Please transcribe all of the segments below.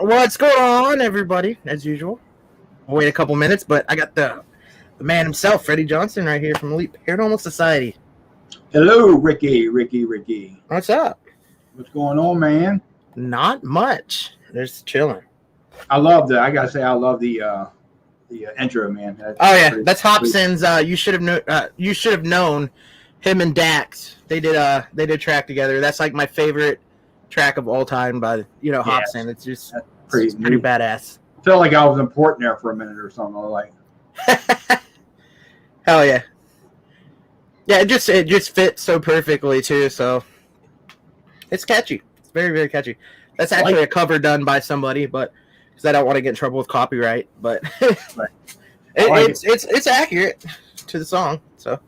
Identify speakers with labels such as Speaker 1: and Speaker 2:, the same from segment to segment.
Speaker 1: What's going on, everybody? As usual, we'll wait a couple minutes, but I got the man himself, Freddie Johnson, right here from Elite Paranormal Society.
Speaker 2: Hello, Ricky.
Speaker 1: What's up?
Speaker 2: What's going on, man?
Speaker 1: Not much. Just chilling.
Speaker 2: I love the intro, man.
Speaker 1: That's Hobson's. You should have known him and Dax. They did track together. That's like my favorite track of all time by Hobson. It's just pretty badass.
Speaker 2: I felt like I was important there for a minute or something. Like,
Speaker 1: hell yeah. Yeah, it just fits so perfectly too. So it's catchy. It's very, very catchy. That's actually a cover done by somebody, but because I don't want to get in trouble with copyright. But
Speaker 2: right.
Speaker 1: it's accurate to the song. So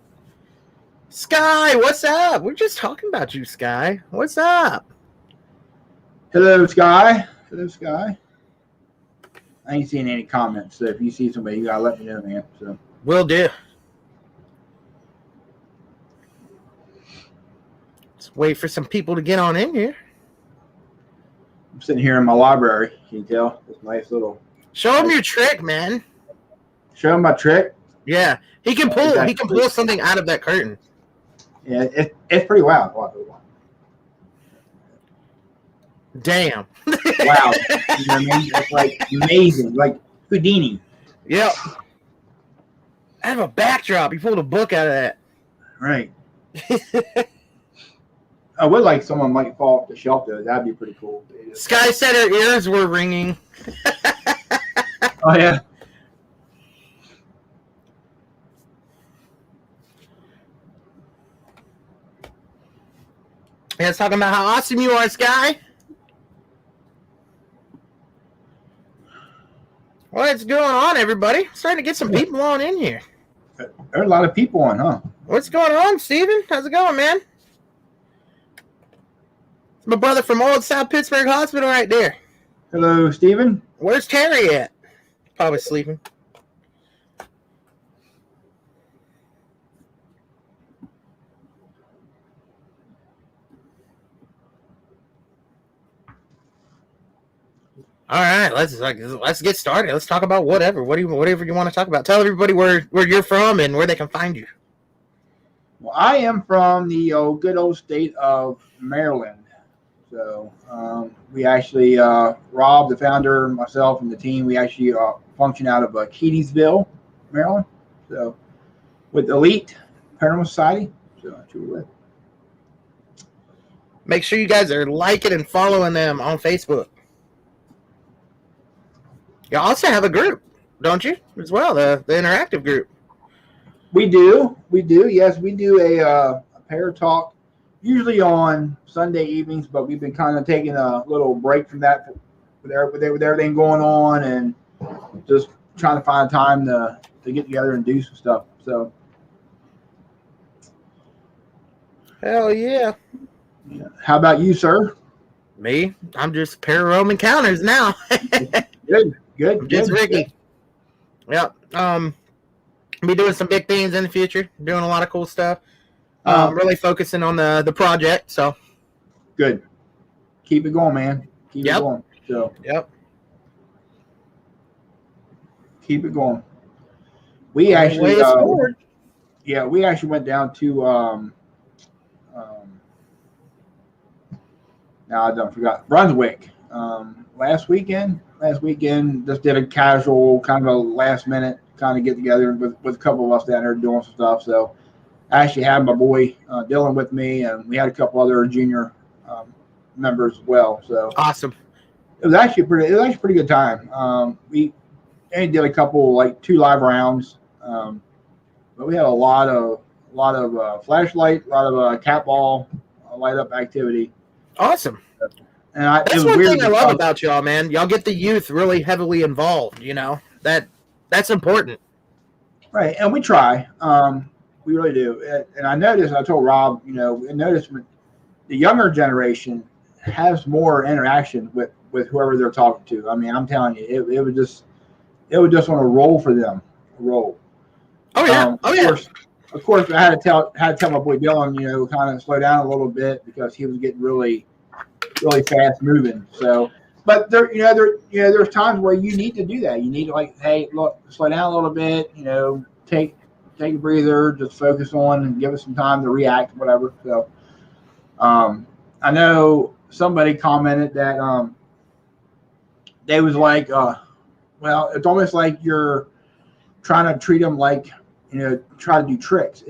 Speaker 1: Sky, what's up? We're just talking about you, Sky. What's up?
Speaker 2: Hello, Sky. I ain't seeing any comments. So if you see somebody, you gotta let me know, man. So
Speaker 1: will do. Let's wait for some people to get on in here.
Speaker 2: I'm sitting here in my library. Can you tell? This nice little.
Speaker 1: Show him your trick, man.
Speaker 2: Show him my trick.
Speaker 1: Yeah, he can pull. He can pull something out of that curtain.
Speaker 2: Yeah, it's pretty wild.
Speaker 1: Damn.
Speaker 2: Wow. You know what I mean? It's like amazing. Like Houdini.
Speaker 1: Yep. I have a backdrop. You pulled a book out of that.
Speaker 2: Right. I would like someone might fall off the shelf though. That'd be pretty cool.
Speaker 1: Sky said her ears were ringing.
Speaker 2: Oh yeah.
Speaker 1: Yeah, it's talking about how awesome you are, Sky. What's going on, everybody? Starting to get some people on in here.
Speaker 2: There are a lot of people on, huh?
Speaker 1: What's going on, Steven? How's it going, man? It's my brother from Old South Pittsburgh Hospital right there.
Speaker 2: Hello, Steven.
Speaker 1: Where's Terry at? Probably sleeping. All right, let's get started. Let's talk about whatever you want to talk about. Tell everybody where you're from and where they can find you.
Speaker 2: Well, I am from the good old state of Maryland. So we actually, Rob, the founder, myself, and the team, we actually function out of Keedysville, Maryland. So with Elite Paranormal Society. So that's who we're with.
Speaker 1: Make sure you guys are liking and following them on Facebook. You also have a group, don't you, as well, the interactive group.
Speaker 2: We do. Yes, we do a pair talk, usually on Sunday evenings, but we've been kind of taking a little break from that with everything going on and just trying to find time to get together and do some stuff. So.
Speaker 1: Hell yeah.
Speaker 2: Yeah. How about you, sir?
Speaker 1: Me? I'm just Paranormal Encounters now.
Speaker 2: Good.
Speaker 1: Just Ricky. Yep. Be doing some big things in the future. Doing a lot of cool stuff. Really focusing on the project. So
Speaker 2: good. Keep it going, man. Keep it going. So keep it going. We actually we actually went down to now I don't forgot Brunswick last weekend just did a casual kind of a last minute kind of get together with a couple of us down there doing some stuff. So I actually had my boy Dylan with me, and we had a couple other junior members as well. So
Speaker 1: awesome.
Speaker 2: It was actually a pretty good time. We did a couple, like 2 live rounds, but we had a lot of flashlight, a lot of cat ball light up activity.
Speaker 1: Awesome.
Speaker 2: And
Speaker 1: that's one thing I love about y'all, man. Y'all get the youth really heavily involved. You know that's important.
Speaker 2: Right, and we try. We really do. And I noticed. I told Rob, I noticed when the younger generation has more interaction with whoever they're talking to. I mean, I'm telling you, it would just want to roll for them. Roll.
Speaker 1: Oh yeah.
Speaker 2: Of course, I had to tell my boy Dylan, kind of slow down a little bit because he was getting really fast moving. So but there's times where you need to do that. You need to like, hey, look, slow down a little bit. Take a breather, just focus on and give us some time to react, whatever. So, I know somebody commented that they was like, well, it's almost like you're trying to treat them like, try to do tricks.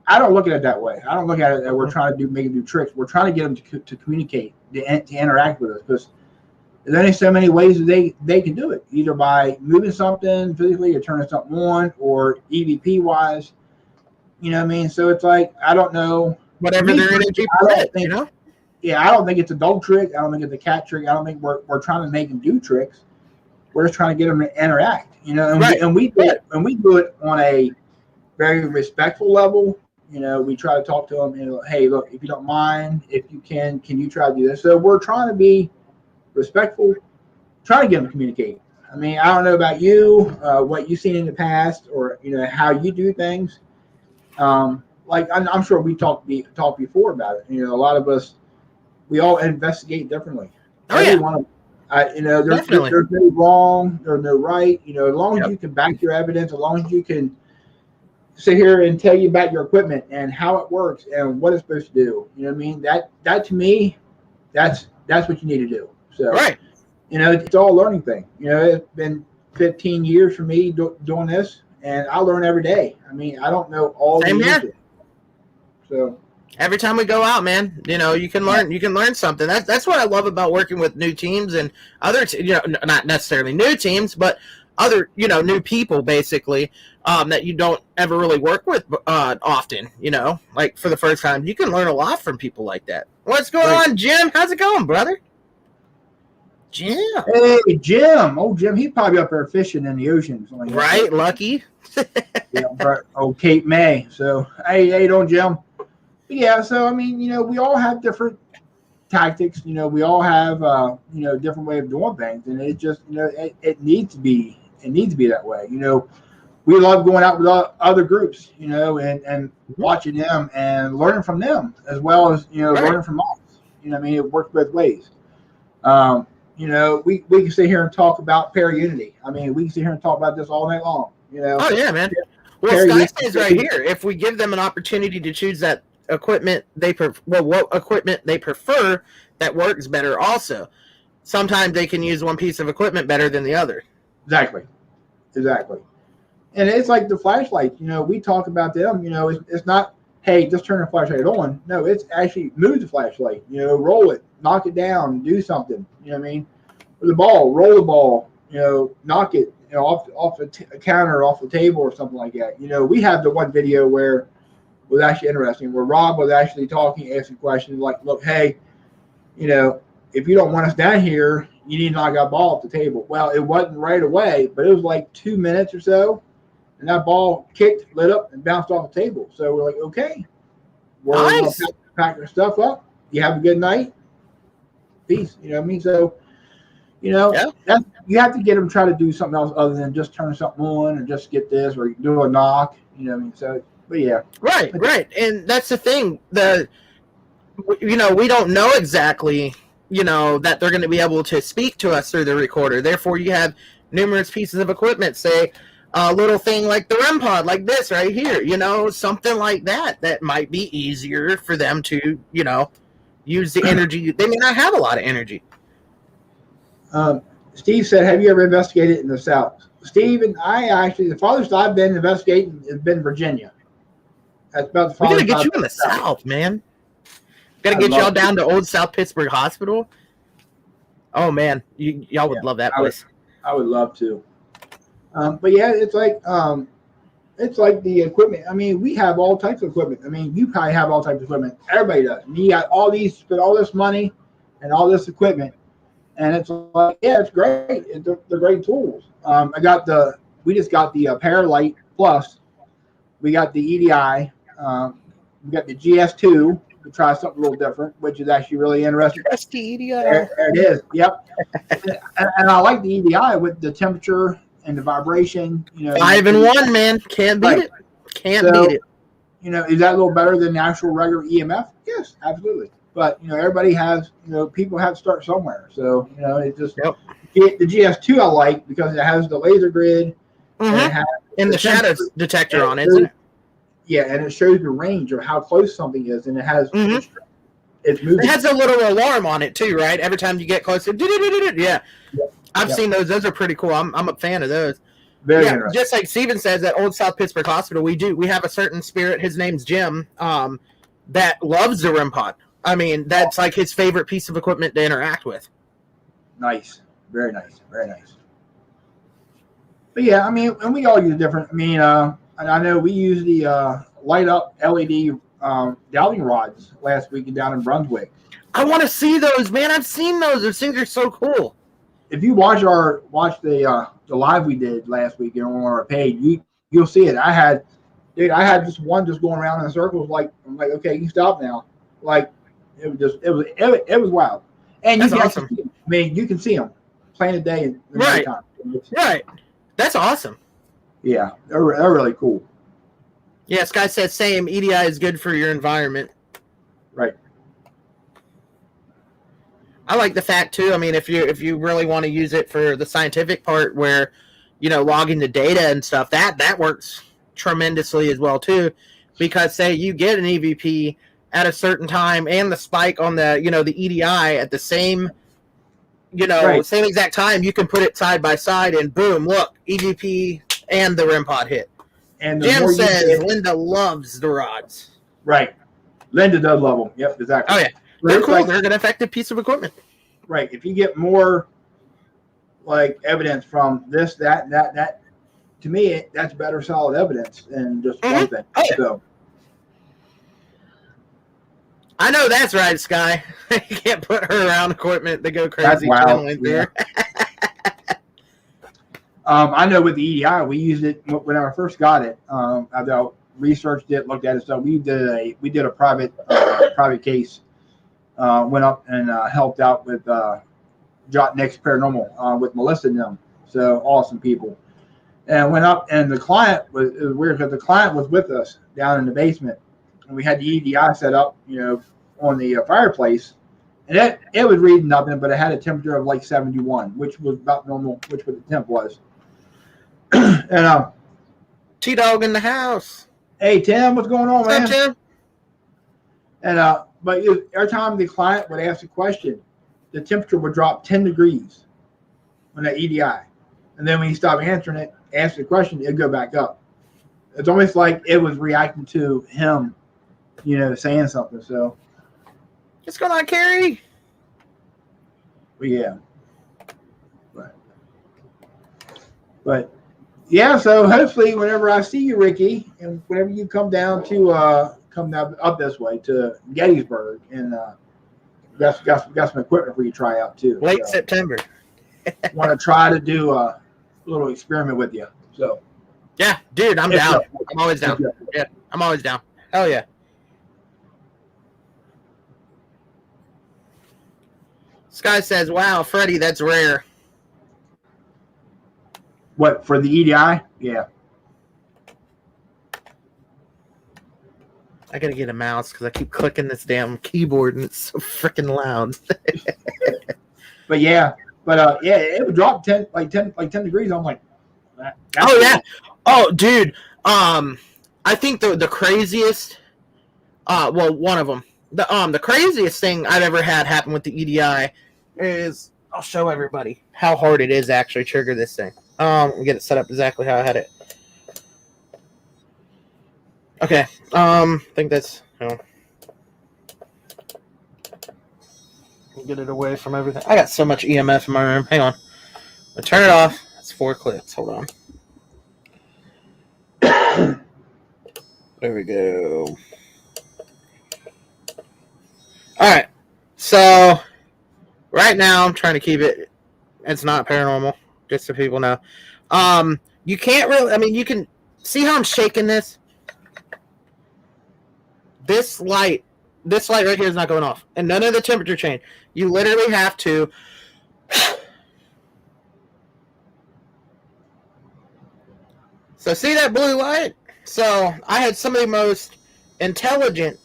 Speaker 2: I don't look at it that way. I don't look at it that we're trying to make them do tricks. We're trying to get them to communicate, to interact with us, because there's only so many ways that they can do it, either by moving something physically or turning something on, or EVP wise. You know what I mean? So it's like, I don't know.
Speaker 1: Whatever their energy permit,
Speaker 2: Yeah, I don't think it's a dog trick. I don't think it's a cat trick. I don't think we're trying to make them do tricks. We're just trying to get them to interact. And we do it on a very respectful level. We try to talk to them. Hey, look, if you don't mind, if you can you try to do this? So we're trying to be respectful, try to get them to communicate. I mean, I don't know about you, what you've seen in the past, or how you do things. Like I'm sure we talked before about it. A lot of us, we all investigate differently.
Speaker 1: Oh,
Speaker 2: there's no wrong, there's no right. As long as you can back your evidence, as long as you can sit here and tell you about your equipment and how it works and what it's supposed to do. You know what I mean? That to me, that's what you need to do. So,
Speaker 1: right.
Speaker 2: It's all a learning thing. It's been 15 years for me doing this, and I learn every day. I mean, I don't know all the answers. So
Speaker 1: every time we go out, man, you can learn something. That's what I love about working with new teams and other, not necessarily new teams, but other, new people basically, that you don't ever really work with often, like for the first time. You can learn a lot from people like that. What's going on, Jim? How's it going, brother? Jim.
Speaker 2: Hey, Jim. Oh, Jim, he's probably up there fishing in the ocean.
Speaker 1: Right, lucky.
Speaker 2: Cape May. So, hey, how you doing, Jim? Yeah, so I mean, we all have different tactics. We all have different way of doing things, and it just it needs to be that way. We love going out with other groups, and watching them and learning from them, as well as learning from us. I mean, it works both ways. We can sit here and talk about pair unity. I mean, we can sit here and talk about this all night long.
Speaker 1: Oh yeah, man. Well, Sky says right here, if we give them an opportunity to choose that equipment what equipment they prefer, that works better also. Sometimes they can use one piece of equipment better than the other.
Speaker 2: Exactly. And it's like the flashlights, we talk about them, it's not, hey, just turn the flashlight on. No, it's actually move the flashlight, roll it, knock it down, do something, you know what I mean? With the ball, roll the ball, knock it, off the counter, off the table or something like that. We have the one video where was actually interesting, where Rob was actually talking, asking questions like, look, hey, if you don't want us down here, you need to knock that ball off the table. Well, it wasn't right away, but it was like 2 minutes or so, and that ball kicked, lit up, and bounced off the table. So we're like, okay, we're going to pack our stuff up. You have a good night. Peace. You know what I mean? So, you have to get them to try to do something else other than just turn something on or just get this or do a knock. You know what I mean? So, but yeah.
Speaker 1: Right. And that's the thing. We don't know exactly, that they're going to be able to speak to us through the recorder. Therefore, you have numerous pieces of equipment, say a little thing like the REM pod, like this right here, something like that might be easier for them to, use the energy. They may not have a lot of energy.
Speaker 2: Steve said, have you ever investigated in the South? Steve and I actually, the farthest I've been investigating has been Virginia. That's about the farthest.
Speaker 1: We got to get you in the South, man. Got to get y'all down to Old South Pittsburgh Hospital. Oh, man. Y'all would love that place.
Speaker 2: I would love to. But yeah, it's like the equipment. I mean, we have all types of equipment. I mean, you probably have all types of equipment. Everybody does. And you got spend all this money and all this equipment. And it's like, yeah, it's great. They're great tools. We just got the Paralight Plus. We got the EDI. We got the GS2 to try something a little different, which is actually really interesting.
Speaker 1: EDI.
Speaker 2: There it is. Yep. and I like the EDI with the temperature and the vibration.
Speaker 1: 5-in-1, man. Can't beat it. Can't beat it.
Speaker 2: Is that a little better than the actual regular EMF? Yes, absolutely. but everybody has, people have to start somewhere. So it just
Speaker 1: Yep.
Speaker 2: the GS2 I like because it has the laser grid and it has
Speaker 1: and the shadow detector on it, isn't it?
Speaker 2: Yeah, and it shows the range of how close something is, and it has it's moving.
Speaker 1: It has a little alarm on it too, right? Every time you get closer. Yeah. I've seen those. Those are pretty cool. I'm a fan of those.
Speaker 2: Very interesting.
Speaker 1: Just like Steven says at Old South Pittsburgh Hospital, we have a certain spirit. His name's Jim, that loves the REM pod. I mean, that's like his favorite piece of equipment to interact with.
Speaker 2: Nice. Very nice. Very nice. But yeah, I mean, and we all use different. I mean, and I know we use the light up LED dowling rods last week down in Brunswick.
Speaker 1: I want to see those, man. I've seen those. Those things are so cool.
Speaker 2: If you watch the live we did last week on our page, you'll see it. I had just one just going around in circles. I'm like, okay, you stop now. Like it was wild. And
Speaker 1: that's
Speaker 2: you can
Speaker 1: awesome.
Speaker 2: see them. I mean, you can see them plain day and
Speaker 1: right.
Speaker 2: nighttime.
Speaker 1: Right. That's awesome.
Speaker 2: Yeah, they're really cool.
Speaker 1: Yeah, Sky says same. EDI is good for your environment.
Speaker 2: Right.
Speaker 1: I like the fact too. I mean, if you really want to use it for the scientific part, where logging the data and stuff, that works tremendously as well too. Because say you get an EVP at a certain time and the spike on the the EDI at the same same exact time, you can put it side by side and boom, look, EVP and the REM pod hit.
Speaker 2: And
Speaker 1: Jim says Linda loves the rods.
Speaker 2: Right. Linda does love them. Yep, exactly.
Speaker 1: Oh yeah. They're cool. They're an effective piece of equipment.
Speaker 2: Right. If you get more evidence from this, that, to me, that's better solid evidence than just one thing. Oh, yeah. So I
Speaker 1: know that's right, Sky. You can't put her around equipment to go crazy.
Speaker 2: That's wild. Yeah. I know with the EDI, we used it when I first got it. I researched it, looked at it. So we did a private case. Went up and helped out with Jot Next Paranormal with Melissa and them. So awesome people. And went up, and it was weird because the client was with us down in the basement, and we had the EDI set up, on the fireplace, and it was reading nothing, but it had a temperature of like 71, which was about normal, which what the temp was. And
Speaker 1: T-Dog in the house.
Speaker 2: Hey Tim, what's going on, man?
Speaker 1: What's up, Tim?
Speaker 2: And but every time the client would ask a question, the temperature would drop 10 degrees on that EDI. And then when you stop answering it, ask the question, it'd go back up. It's almost like it was reacting to him, saying something. So
Speaker 1: what's going on, Carrie?
Speaker 2: But yeah. But yeah, so hopefully whenever I see you, Ricky, and whenever you come down up this way to Gettysburg, and got some equipment for you to try out too.
Speaker 1: Late September.
Speaker 2: Want to try to do a little experiment with you. So
Speaker 1: yeah, dude, I'm down. I'm always down. Yeah, I'm always down. Hell yeah. Sky says, "Wow, Freddie, that's rare."
Speaker 2: What, for the EDI? Yeah.
Speaker 1: I gotta get a mouse because I keep clicking this damn keyboard and it's so freaking loud.
Speaker 2: But yeah, it would drop 10 degrees. I'm like,
Speaker 1: oh yeah, oh dude. I think the craziest, one of them, the craziest thing I've ever had happen with the EDI is, I'll show everybody how hard it is to actually trigger this thing. Get it set up exactly how I had it. Okay. I think that's. Get it away from everything. I got so much EMF in my room. Hang on. I'll turn it off. That's 4 clicks. Hold on. There we go. All right. So right now I'm trying to keep it. It's not paranormal. Just so people know. You can't really. I mean, you can see how I'm shaking this. This light right here is not going off, and none of the temperature change. You literally have to. So see that blue light? So I had some of the most intelligent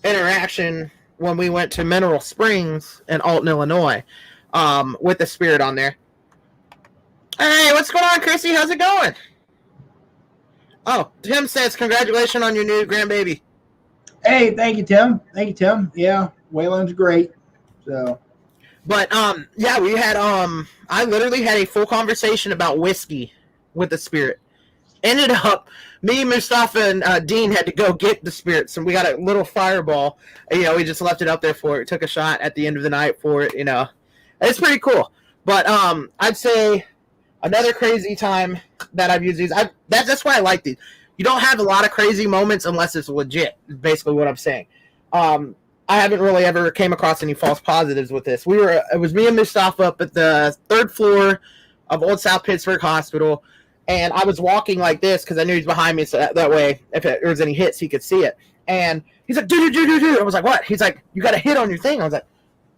Speaker 1: interaction when we went to Mineral Springs in Alton, Illinois, with the spirit on there. Hey, what's going on, Chrissy? How's it going? Oh, Tim says congratulations on your new grandbaby.
Speaker 2: Hey, thank you, Tim. Thank you, Tim. Yeah, Waylon's great. So,
Speaker 1: but yeah, we had I literally had a full conversation about whiskey with the spirit. Ended up, me, Mustafa, and Dean had to go get the spirits, and we got a little fireball. And, we just left it up there for it. Took a shot at the end of the night for it. It's pretty cool. But I'd say another crazy time that I've used these. That's why I like these. You don't have a lot of crazy moments unless it's legit. Is basically what I'm saying. I haven't really ever came across any false positives with this. It was me and Mustafa up at the 3rd floor of Old South Pittsburgh Hospital. And I was walking like this because I knew he's behind me, so that way, if there was any hits, he could see it. And he's like, dude. I was like, what? He's like, you got a hit on your thing. I was like,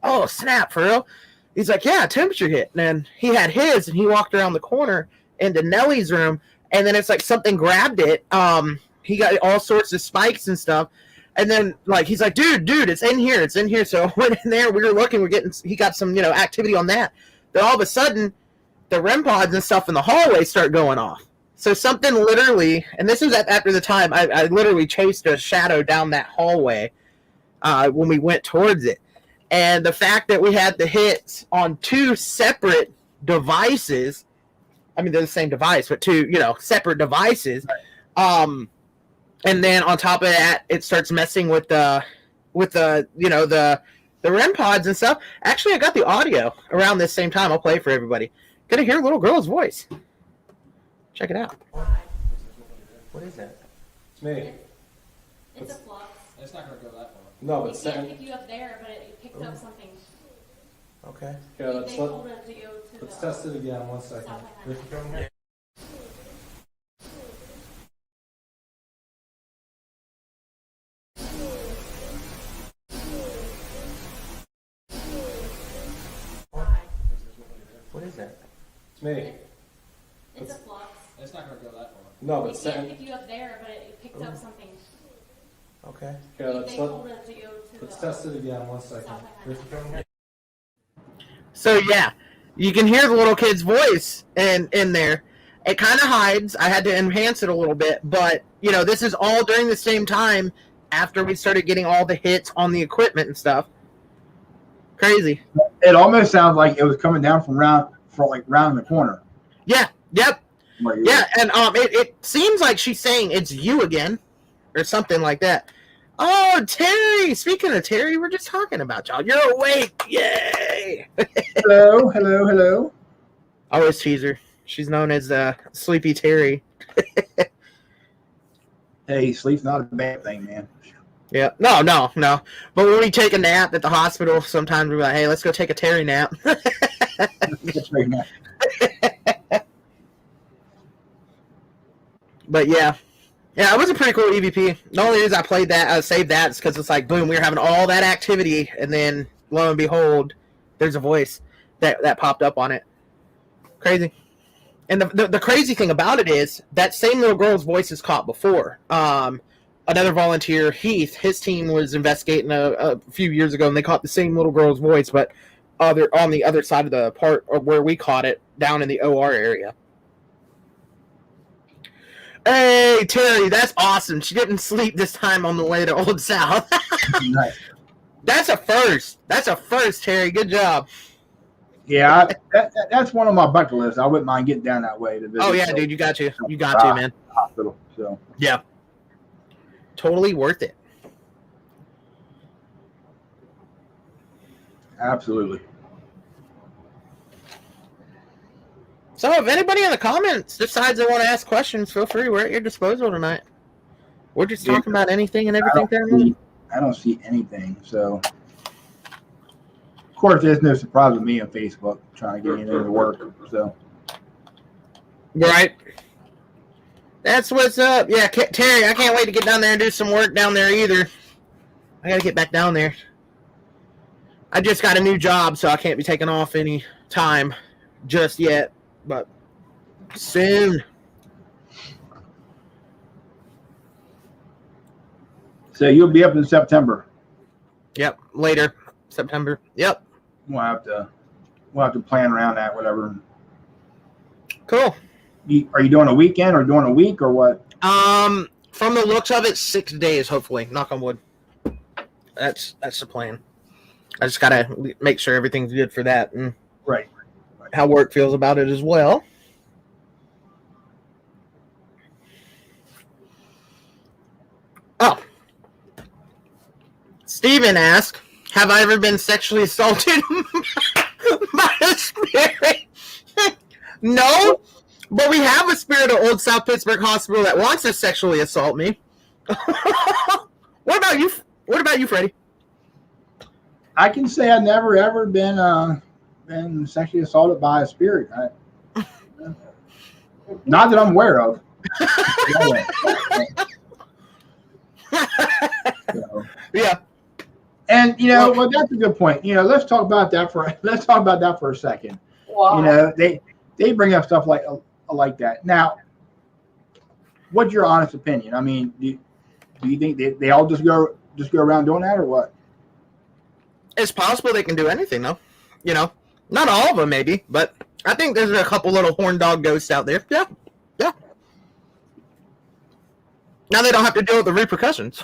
Speaker 1: oh, snap, for real? He's like, yeah, temperature hit. And then he had his, and he walked around the corner into Nellie's room, and then it's like something grabbed it. He got all sorts of spikes and stuff. And then, he's like, dude, it's in here. So I went in there. We were looking. He got some, activity on that. Then all of a sudden, the REM pods and stuff in the hallway start going off. So something literally, and this was after the time, I literally chased a shadow down that hallway when we went towards it. And the fact that we had the hits on 2 separate devices, I mean, they're the same device, but 2, separate devices. And then on top of that, it starts messing with the REM pods and stuff. Actually, I got the audio around this same time. I'll play it for everybody. Gonna hear a little girl's voice. Check it out. What is that?
Speaker 3: It's me.
Speaker 4: It's a flux.
Speaker 3: It's not gonna go that far.
Speaker 4: No, but it can't pick you up there, but it picked up something.
Speaker 1: Okay.
Speaker 3: Okay,
Speaker 4: They told us to go to
Speaker 3: let's test it again. 1 second.
Speaker 4: South
Speaker 1: What is that?
Speaker 3: It's me.
Speaker 4: It's a flux.
Speaker 3: It's not gonna go that far.
Speaker 4: No, but it can't pick you up there, but it picked up something.
Speaker 1: Okay.
Speaker 3: Okay,
Speaker 4: They told us to go to
Speaker 3: let's test it again. 1 second.
Speaker 4: South.
Speaker 1: So yeah, you can hear the little kid's voice in there. It kind of hides. I had to enhance it a little bit, but this is all during the same time after we started getting all the hits on the equipment and stuff. Crazy.
Speaker 2: it almost sounds like it was coming down from round the corner.
Speaker 1: Yeah. Yep. Yeah, and it seems like she's saying it's you again, or something like that. Oh, Terry! Speaking of Terry, we're just talking about y'all. You're awake! Yay!
Speaker 2: Hello.
Speaker 1: I always tease her. She's known as Sleepy Terry.
Speaker 2: Hey, sleep's not a bad thing, man.
Speaker 1: Yeah, no. But when we take a nap at the hospital, sometimes we're like, hey, let's go take a Terry nap. But yeah, it was a pretty cool EVP. The only reason I saved that is because it's like, boom, we were having all that activity, and then lo and behold, there's a voice that popped up on it. Crazy. And the crazy thing about it is that same little girl's voice is caught before. Another volunteer, Heath, his team was investigating a few years ago, and they caught the same little girl's voice, but on the other side of the part of where we caught it, down in the OR area. Hey, Terry, that's awesome. She didn't sleep this time on the way to Old South.
Speaker 2: Nice.
Speaker 1: That's a first, Terry. Good job.
Speaker 2: Yeah, that's one of my bucket lists. I wouldn't mind getting down that way to visit.
Speaker 1: Oh, yeah, dude, you got to, man.
Speaker 2: Hospital, so.
Speaker 1: Yeah. Totally worth it.
Speaker 2: Absolutely.
Speaker 1: So if anybody in the comments decides they want to ask questions, feel free. We're at your disposal tonight. We're just talking about anything and everything.
Speaker 2: I don't see anything. So, of course, there's no surprise with me on Facebook trying to get anything to work. So,
Speaker 1: right. That's what's up. Yeah, Terry, I can't wait to get down there and do some work down there either. I got to get back down there. I just got a new job, so I can't be taking off any time just yet. But soon.
Speaker 2: So you'll be up in September.
Speaker 1: Yep, later September. Yep.
Speaker 2: We'll have to plan around that, whatever.
Speaker 1: Cool.
Speaker 2: Are you doing a weekend or doing a week or what?
Speaker 1: From the looks of it, 6 days, hopefully. Knock on wood. That's the plan. I just gotta make sure everything's good for that and
Speaker 2: Right.
Speaker 1: how work feels about it as well. Oh. Steven asked, have I ever been sexually assaulted by a spirit? No, but we have a spirit of Old South Pittsburgh Hospital that wants to sexually assault me. What about you? What about you, Freddie?
Speaker 2: I can say I've never ever been sexually assaulted by a spirit. Not that I'm aware of. So.
Speaker 1: Yeah.
Speaker 2: And well, that's a good point. Let's talk about that for a second. Wow. They bring up stuff like that. Now, what's your honest opinion? I mean, do you think they all just go around doing that or what?
Speaker 1: It's possible they can do anything, though. Not all of them, maybe, but I think there's a couple little horn dog ghosts out there. Yeah. Now they don't have to deal with the repercussions.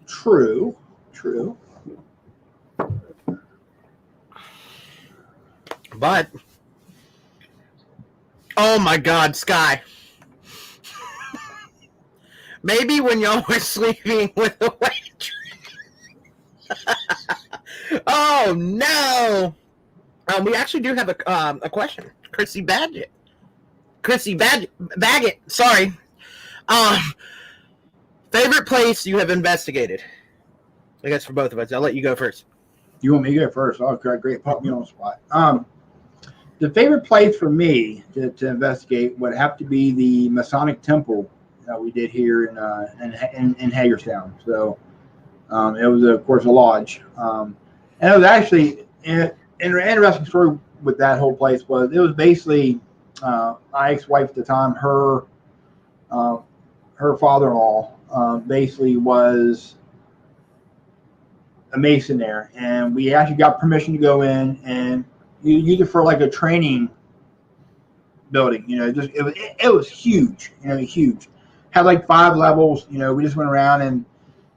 Speaker 2: True.
Speaker 1: But, oh my God, Sky. Maybe when y'all were sleeping with the waitress. Oh no! We actually do have a question. Chrissy Baggett. Sorry. Favorite place you have investigated? I guess for both of us. I'll let you go first.
Speaker 2: You want me to go first? Oh, great. Put me on the spot. The favorite place for me to investigate would have to be the Masonic Temple that we did here in Hagerstown. So it was, of course, a lodge. And it was actually an interesting story with that whole place. It was basically my ex-wife at the time, her father-in-law basically was a Mason there, and we actually got permission to go in and use it for like a training building. It was huge. Huge. Had like 5 levels. We just went around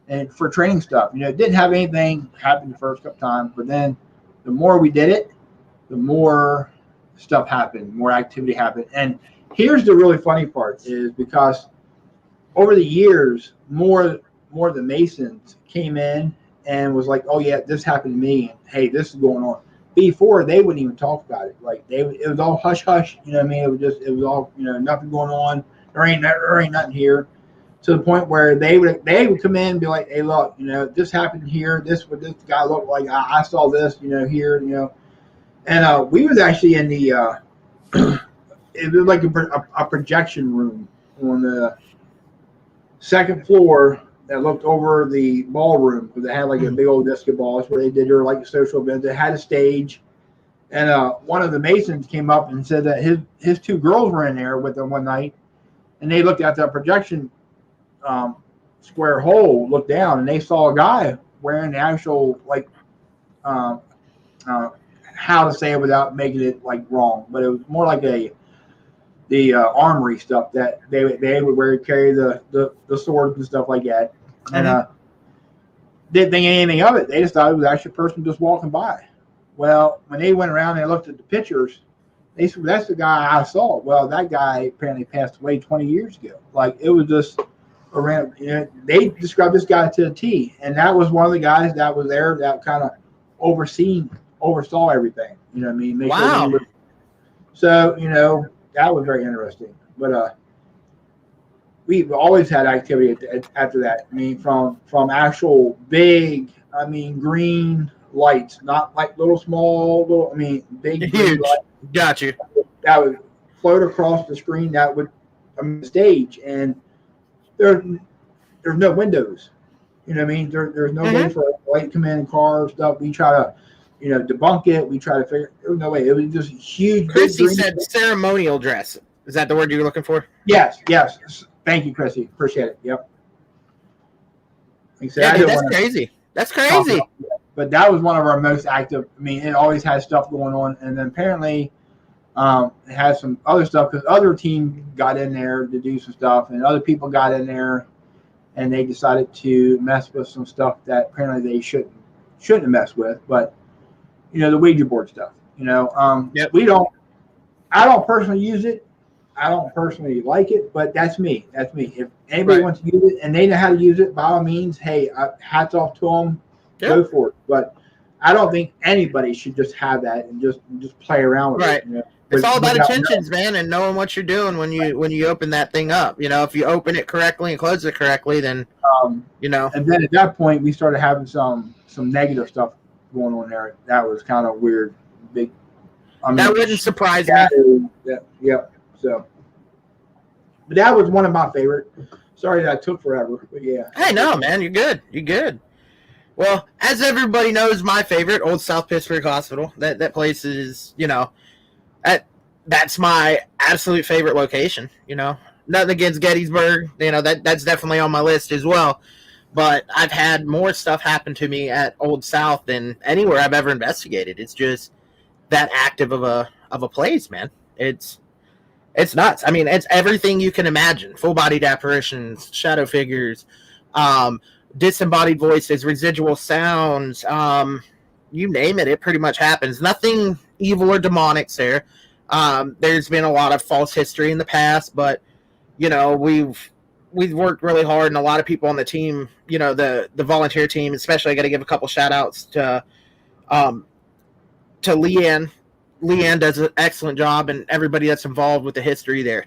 Speaker 2: and for training stuff. It didn't have anything happen the first couple times, but then the more we did it, the more stuff happened, more activity happened. And here's the really funny part is because over the years, more of the Masons came in and was like, oh yeah, this happened to me, and hey, this is going on. Before they wouldn't even talk about it. Like it was all hush hush. It was all nothing going on. There ain't nothing here. To the point where they would come in and be like, hey, look, this happened here. This what this guy looked like. I saw this, here, And we was actually in the it was like a projection room on the second floor that looked over the ballroom because it had like a big old disco ball. That's where they did their like social events. It had a stage, and one of the Masons came up and said that his 2 girls were in there with them one night, and they looked at that projection square hole, looked down, and they saw a guy wearing the actual like how to say it without making it like wrong, but it was more like the armory stuff that they would wear, carry the swords and stuff like that, and didn't think anything of it. They just thought it was actually a person just walking by. Well, when they went around and they looked at the pictures, they said, that's the guy I saw. Well, that guy apparently passed away 20 years ago. Like it was just around. They described this guy to a T, and that was one of the guys that was there that kind of oversaw everything. What I mean?
Speaker 1: Wow.
Speaker 2: Sure so that was very interesting. But we've always had activity after that. I mean, from actual big, green lights, not like small, big,
Speaker 1: huge. Got you.
Speaker 2: That would float across the screen. That would stage, and there's no windows. There's no way for light to come in, cars, stuff. We try to, debunk it. We try to figure. There was no way. It was just huge.
Speaker 1: Chrissy said ceremonial dress. Is that the word you were looking for?
Speaker 2: Yes. Thank you, Chrissy. Appreciate it. Yep. Like I said,
Speaker 1: Yeah,
Speaker 2: I
Speaker 1: dude,
Speaker 2: didn't
Speaker 1: that's
Speaker 2: want to
Speaker 1: crazy. That's
Speaker 2: talk
Speaker 1: crazy.
Speaker 2: about it, but that was one of our most active. I mean, it always had stuff going on, and then apparently it had some other stuff because other team got in there to do some stuff, and other people got in there, and they decided to mess with some stuff that apparently they shouldn't have messed with. But the Ouija board stuff.
Speaker 1: Yep.
Speaker 2: I don't personally use it. I don't personally like it, but that's me. That's me. If anybody wants to use it and they know how to use it, by all means, hey, hats off to them.
Speaker 1: Yep.
Speaker 2: Go for it. But I don't think anybody should just have that and just play around with it.
Speaker 1: It's all about intentions, man, and knowing what you're doing when you open that thing up. If you open it correctly and close it correctly, then
Speaker 2: And then at that point, we started having some negative stuff going on there. That was kind of weird.
Speaker 1: That wouldn't surprise me.
Speaker 2: Yeah. So, but that was one of my favorite. Sorry that took forever, but yeah.
Speaker 1: Hey, no, man, you're good. You're good. Well, as everybody knows, my favorite, Old South Pittsburgh Hospital. That place is, that's my absolute favorite location. Nothing against Gettysburg. That's definitely on my list as well. But I've had more stuff happen to me at Old South than anywhere I've ever investigated. It's just that active of a place, man. It's nuts. I mean, it's everything you can imagine. Full-bodied apparitions, shadow figures, disembodied voices, residual sounds, you name it, it pretty much happens. Nothing evil or demonic there. There's been a lot of false history in the past, but we've worked really hard, and a lot of people on the team, the volunteer team, especially, I got to give a couple shout outs to Leanne. Leanne does an excellent job, and everybody that's involved with the history there.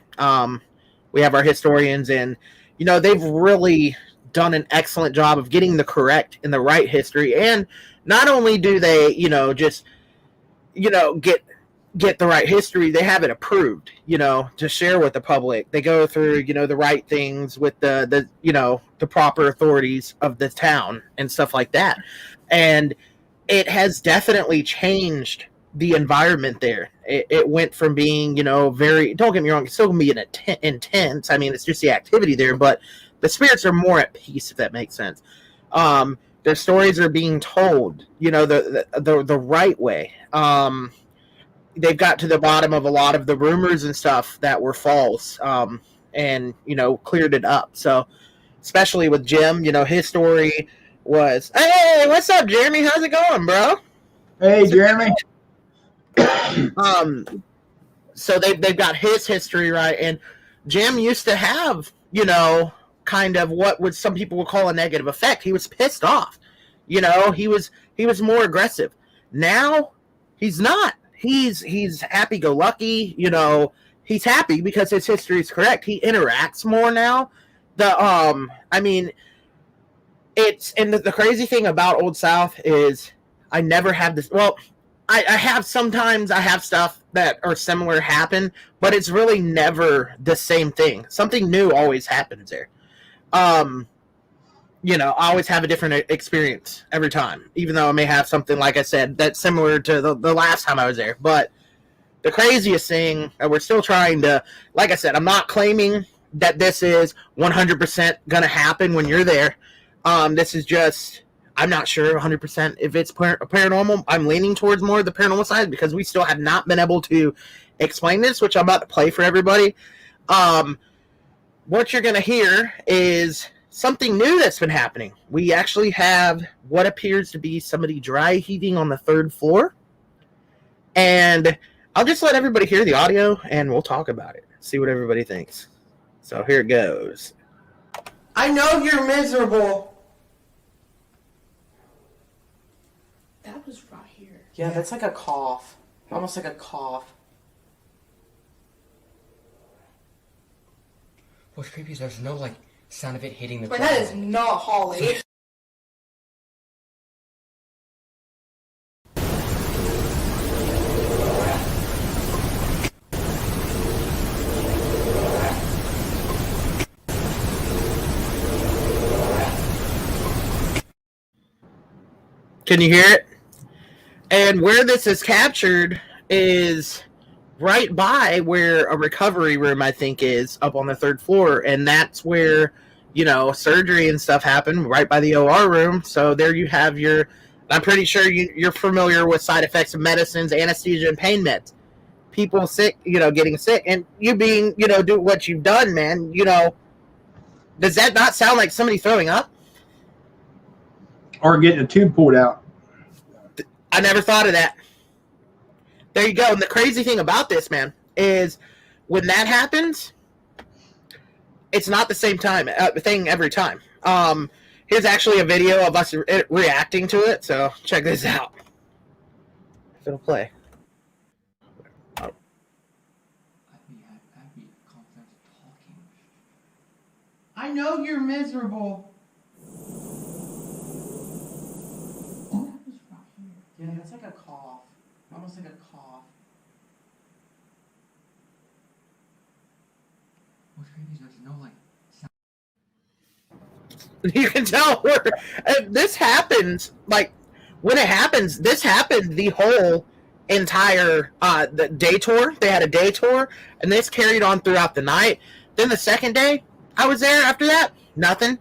Speaker 1: We have our historians, and they've really done an excellent job of getting the correct and the right history. And not only do they, just get the right history, they have it approved, to share with the public. They go through, the right things with the proper authorities of the town and stuff like that. And it has definitely changed the environment there. It went from being, very, don't get me wrong, it's still going to be intense. I mean, it's just the activity there, but the spirits are more at peace, if that makes sense. Their stories are being told, the right way. They've got to the bottom of a lot of the rumors and stuff that were false, and, cleared it up. So, especially with Jim, his story was, hey, what's up, Jeremy? How's it going, bro?
Speaker 2: Hey, Jeremy.
Speaker 1: So they've got his history right, and Jim used to have, kind of what would some people would call a negative effect. He was pissed off, he was more aggressive. Now he's not. He's happy-go-lucky. He's happy because his history is correct. He interacts more now. The crazy thing about Old South is I never have this. Well, I have stuff that are similar happen, but it's really never the same thing. Something new always happens there. I always have a different experience every time, even though I may have something, like I said, that's similar to the last time I was there. But the craziest thing, and we're still trying to, like I said, I'm not claiming that this is 100% going to happen when you're there. This is just, I'm not sure 100% if it's paranormal. I'm leaning towards more of the paranormal side because we still have not been able to explain this, which I'm about to play for everybody. What you're going to hear is something new that's been happening. We actually have what appears to be somebody dry heaving on the third floor. And I'll just let everybody hear the audio and we'll talk about it. See what everybody thinks. So here it goes. I know you're miserable.
Speaker 5: That was right here.
Speaker 6: Yeah, that's like a cough. Almost like a cough.
Speaker 7: What's creepy is there's no, sound of it hitting the
Speaker 5: But
Speaker 7: ground.
Speaker 5: that is not Holly.
Speaker 1: Can you hear it? And where this is captured is right by where a recovery room, I think, is up on the third floor. And that's where, surgery and stuff happen right by the OR room. So there you have I'm pretty sure you're familiar with side effects of medicines, anesthesia, and pain meds. People sick, getting sick, and you being, do what you've done, man. Does that not sound like somebody throwing up?
Speaker 2: Or getting a tube pulled out.
Speaker 1: I never thought of that. There you go. And the crazy thing about this, man, is when that happens, it's not the same thing every time. Here's actually a video of us reacting to it, so check this out. If it'll play.
Speaker 6: I know you're miserable. Yeah, that's like a cough. Almost like a cough.
Speaker 7: What's crazy is there's no like sound.
Speaker 1: You can tell this happens, like, when it happens, this happened the whole entire the day tour. They had a day tour, and this carried on throughout the night. Then the second day, I was there after that, nothing.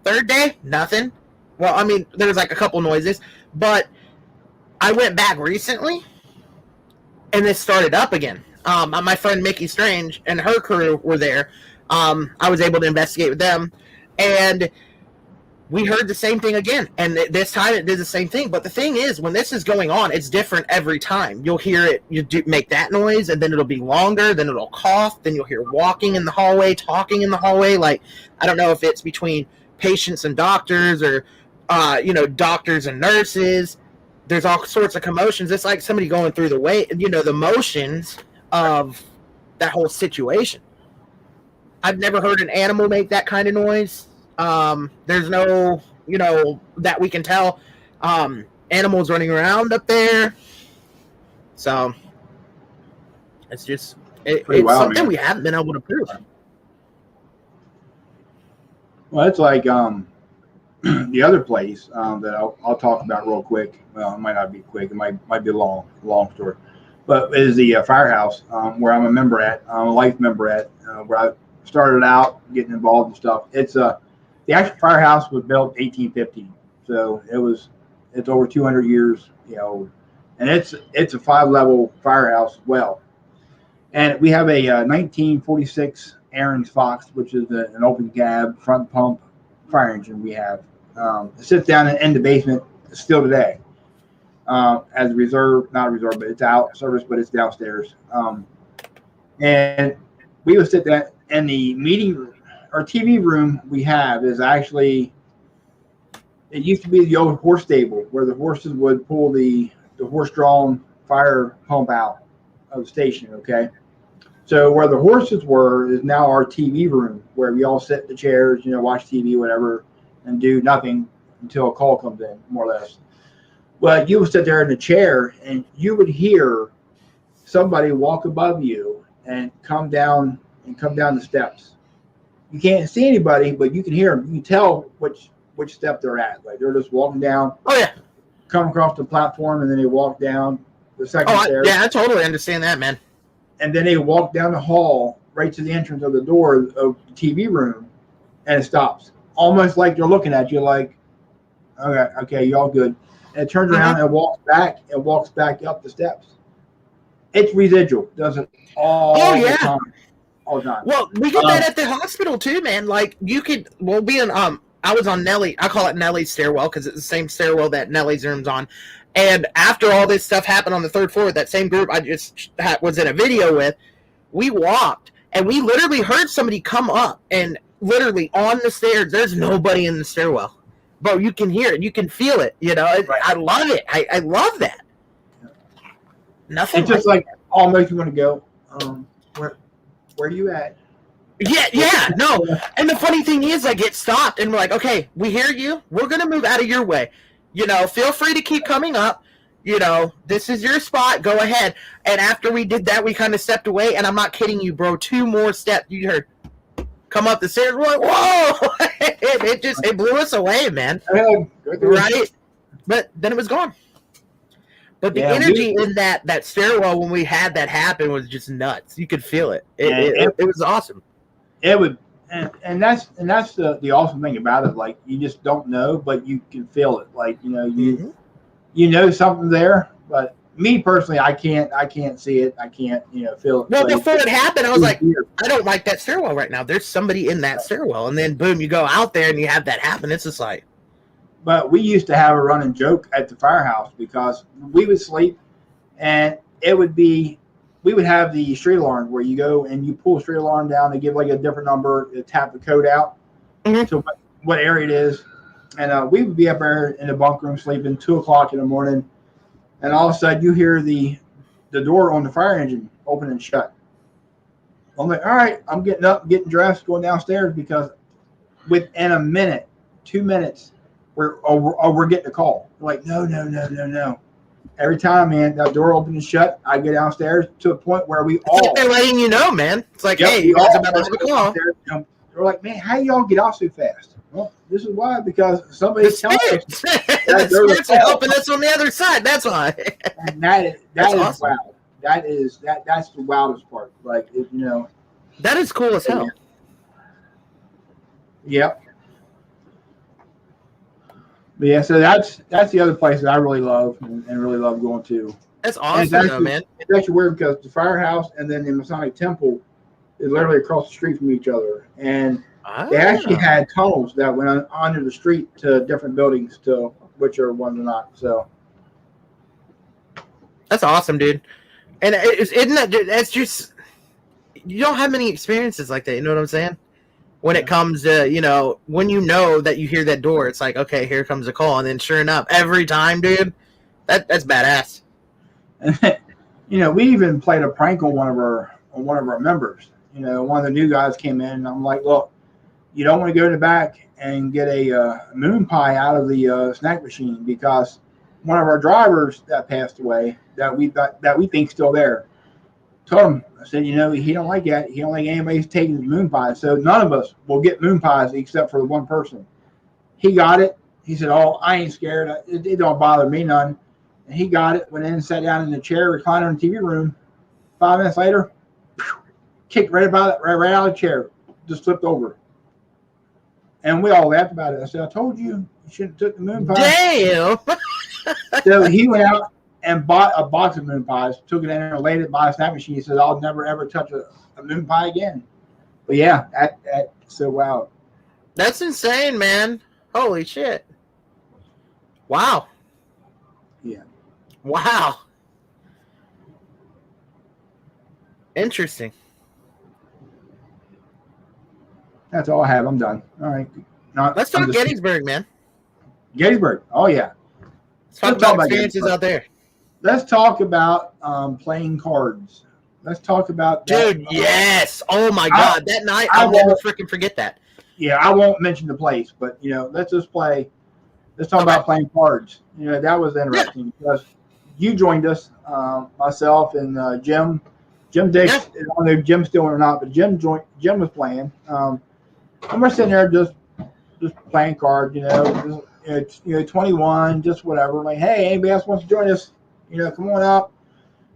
Speaker 1: Third day, nothing. Well, I mean, there was like a couple noises, but I went back recently, and this started up again. My friend Mickey Strange and her crew were there. I was able to investigate with them, and we heard the same thing again. And this time it did the same thing. But the thing is, when this is going on, it's different every time. You'll hear it, make that noise, and then it'll be longer, then it'll cough, then you'll hear walking in the hallway, talking in the hallway. Like, I don't know if it's between patients and doctors or, doctors and nurses. There's all sorts of commotions. It's like somebody going through the motions of that whole situation. I've never heard an animal make that kind of noise. There's no, that we can tell, animals running around up there. So it's just, it's
Speaker 2: wild,
Speaker 1: something
Speaker 2: man.
Speaker 1: we haven't been able to prove.
Speaker 2: Well, it's like the other place that I'll talk about real quick. Well, it might not be quick. It might be a long story. But is the firehouse where I'm a member at, a life member at, where I started out getting involved in stuff. It's the actual firehouse was built 1850, so it's over 200 years, and it's a 5-level firehouse as well. And we have a 1946 Aaron's Fox, which is an open cab front pump fire engine we have. It sits down in the basement still today as a reserve, not a reserve, but it's out service, but it's downstairs. And we would sit there in the meeting room. Our TV room we have is actually, it used to be the old horse stable where the horses would pull the horse-drawn fire pump out of the station, okay? So where the horses were is now our TV room where we all sit in the chairs, watch TV, whatever, and do nothing until a call comes in, more or less. Well, you would sit there in the chair and you would hear somebody walk above you and come down the steps. You can't see anybody, but you can hear them. You can tell which step they're at. Like they're just walking down.
Speaker 1: Oh yeah.
Speaker 2: Come across the platform and then they walk down the second stairs.
Speaker 1: Yeah, I totally understand that, man.
Speaker 2: And then they walk down the hall right to the entrance of the door of the TV room, and it stops. Almost like they're looking at you, like, okay, you all good. And it turns around and walks back up the steps. It's residual. Does it all the time. All the time.
Speaker 1: Well, we get that at the hospital too, man. Like I was on Nellie. I call it Nellie's stairwell because it's the same stairwell that Nellie's room's on. And after all this stuff happened on the third floor, that same group I just was in a video with, we walked and we literally heard somebody come up and literally on the stairs. There's nobody in the stairwell, bro. You can hear it, you can feel it. Right. I love it. I love that. Nothing.
Speaker 2: It's just like almost you want to go. Where are you at?
Speaker 1: Yeah, no. And the funny thing is, I get stopped, and we're like, okay, we hear you. We're going to move out of your way. Feel free to keep coming up. This is your spot. Go ahead. And after we did that, we kind of stepped away, and I'm not kidding you, bro. 2 more steps. You heard, come up the stairs. We're like, whoa! it blew us away, man. Right? But then it was gone. But the energy in that stairwell when we had that happen was just nuts. You could feel it. It was awesome.
Speaker 2: It would, and that's the awesome thing about it. Like you just don't know, but you can feel it. Like you know something there, but me personally, I can't see it. I can't feel it.
Speaker 1: Well,
Speaker 2: But
Speaker 1: before it happened, I was like,
Speaker 2: weird.
Speaker 1: I don't like that stairwell right now. There's somebody in that stairwell, and then boom, you go out there and you have that happen. It's just like.
Speaker 2: But we used to have a running joke at the firehouse because we would sleep, and it would be. We would have the street alarm where you go and you pull the street alarm down. They give like a different number, tap the code out to what area it is. And we would be up there in the bunk room sleeping 2 o'clock in the morning. And all of a sudden you hear the door on the fire engine open and shut. I'm like, all right, I'm getting up, getting dressed, going downstairs because within a minute, 2 minutes, we're getting a call. We're like, no. Every time, man, that door opens and shut, I get downstairs to a point where we all.
Speaker 1: It's like they're letting you know, man. It's like, hey, you guys about to have a call.
Speaker 2: They're like, man, how y'all get off so fast? Well, this is why, because somebody's telling us
Speaker 1: the spirits are helping us on the other side. That's why.
Speaker 2: And that is
Speaker 1: awesome.
Speaker 2: wild. That's the wildest part. Like,
Speaker 1: that is cool as hell.
Speaker 2: Yep. But yeah, so that's the other place that I really love and really love going to.
Speaker 1: That's awesome, though, man.
Speaker 2: It's actually weird because the firehouse and then the Masonic Temple is literally across the street from each other, and they actually had tunnels that went under the street to different buildings, to which are ones or not. So
Speaker 1: that's awesome, dude. And isn't that? That's just you don't have many experiences like that. You know what I'm saying? When it comes to, when you know that you hear that door, it's like, okay, here comes a call. And then sure enough, every time, dude, that's badass.
Speaker 2: We even played a prank on one of our members. One of the new guys came in and I'm like, look, you don't want to go in the back and get a moon pie out of the snack machine because one of our drivers that passed away that we think's still there. Told him, I said, he don't like that. He don't like anybody taking his moon pie. So none of us will get moon pies except for the one person. He got it. He said, oh, I ain't scared. It don't bother me none. And he got it, went in, sat down in the chair, reclined in the TV room. 5 minutes later, kicked right out of the chair, just flipped over. And we all laughed about it. I said, I told you shouldn't have took the moon pie.
Speaker 1: Damn.
Speaker 2: So he went out and bought a box of moon pies, took it in there, laid it by a snack machine. He said, I'll never, ever touch a moon pie again. But yeah, that's so wow.
Speaker 1: That's insane, man. Holy shit. Wow.
Speaker 2: Yeah.
Speaker 1: Wow. Interesting.
Speaker 2: That's all I have. I'm done. All right.
Speaker 1: Let's talk Gettysburg, man.
Speaker 2: Gettysburg. Oh, yeah.
Speaker 1: Let's talk about experiences out there.
Speaker 2: Let's talk about playing cards. Let's talk about that.
Speaker 1: Dude, yes. Oh, my God. That night, I'll never freaking forget that.
Speaker 2: Yeah, I won't mention the place, but, let's just play. Let's talk about playing cards. That was interesting because you joined us, myself and Jim. Jim Dix, I don't know if Jim's still or not, but Jim was playing. And we're sitting there just playing cards, 21, just whatever. Like, hey, anybody else wants to join us? Come on up.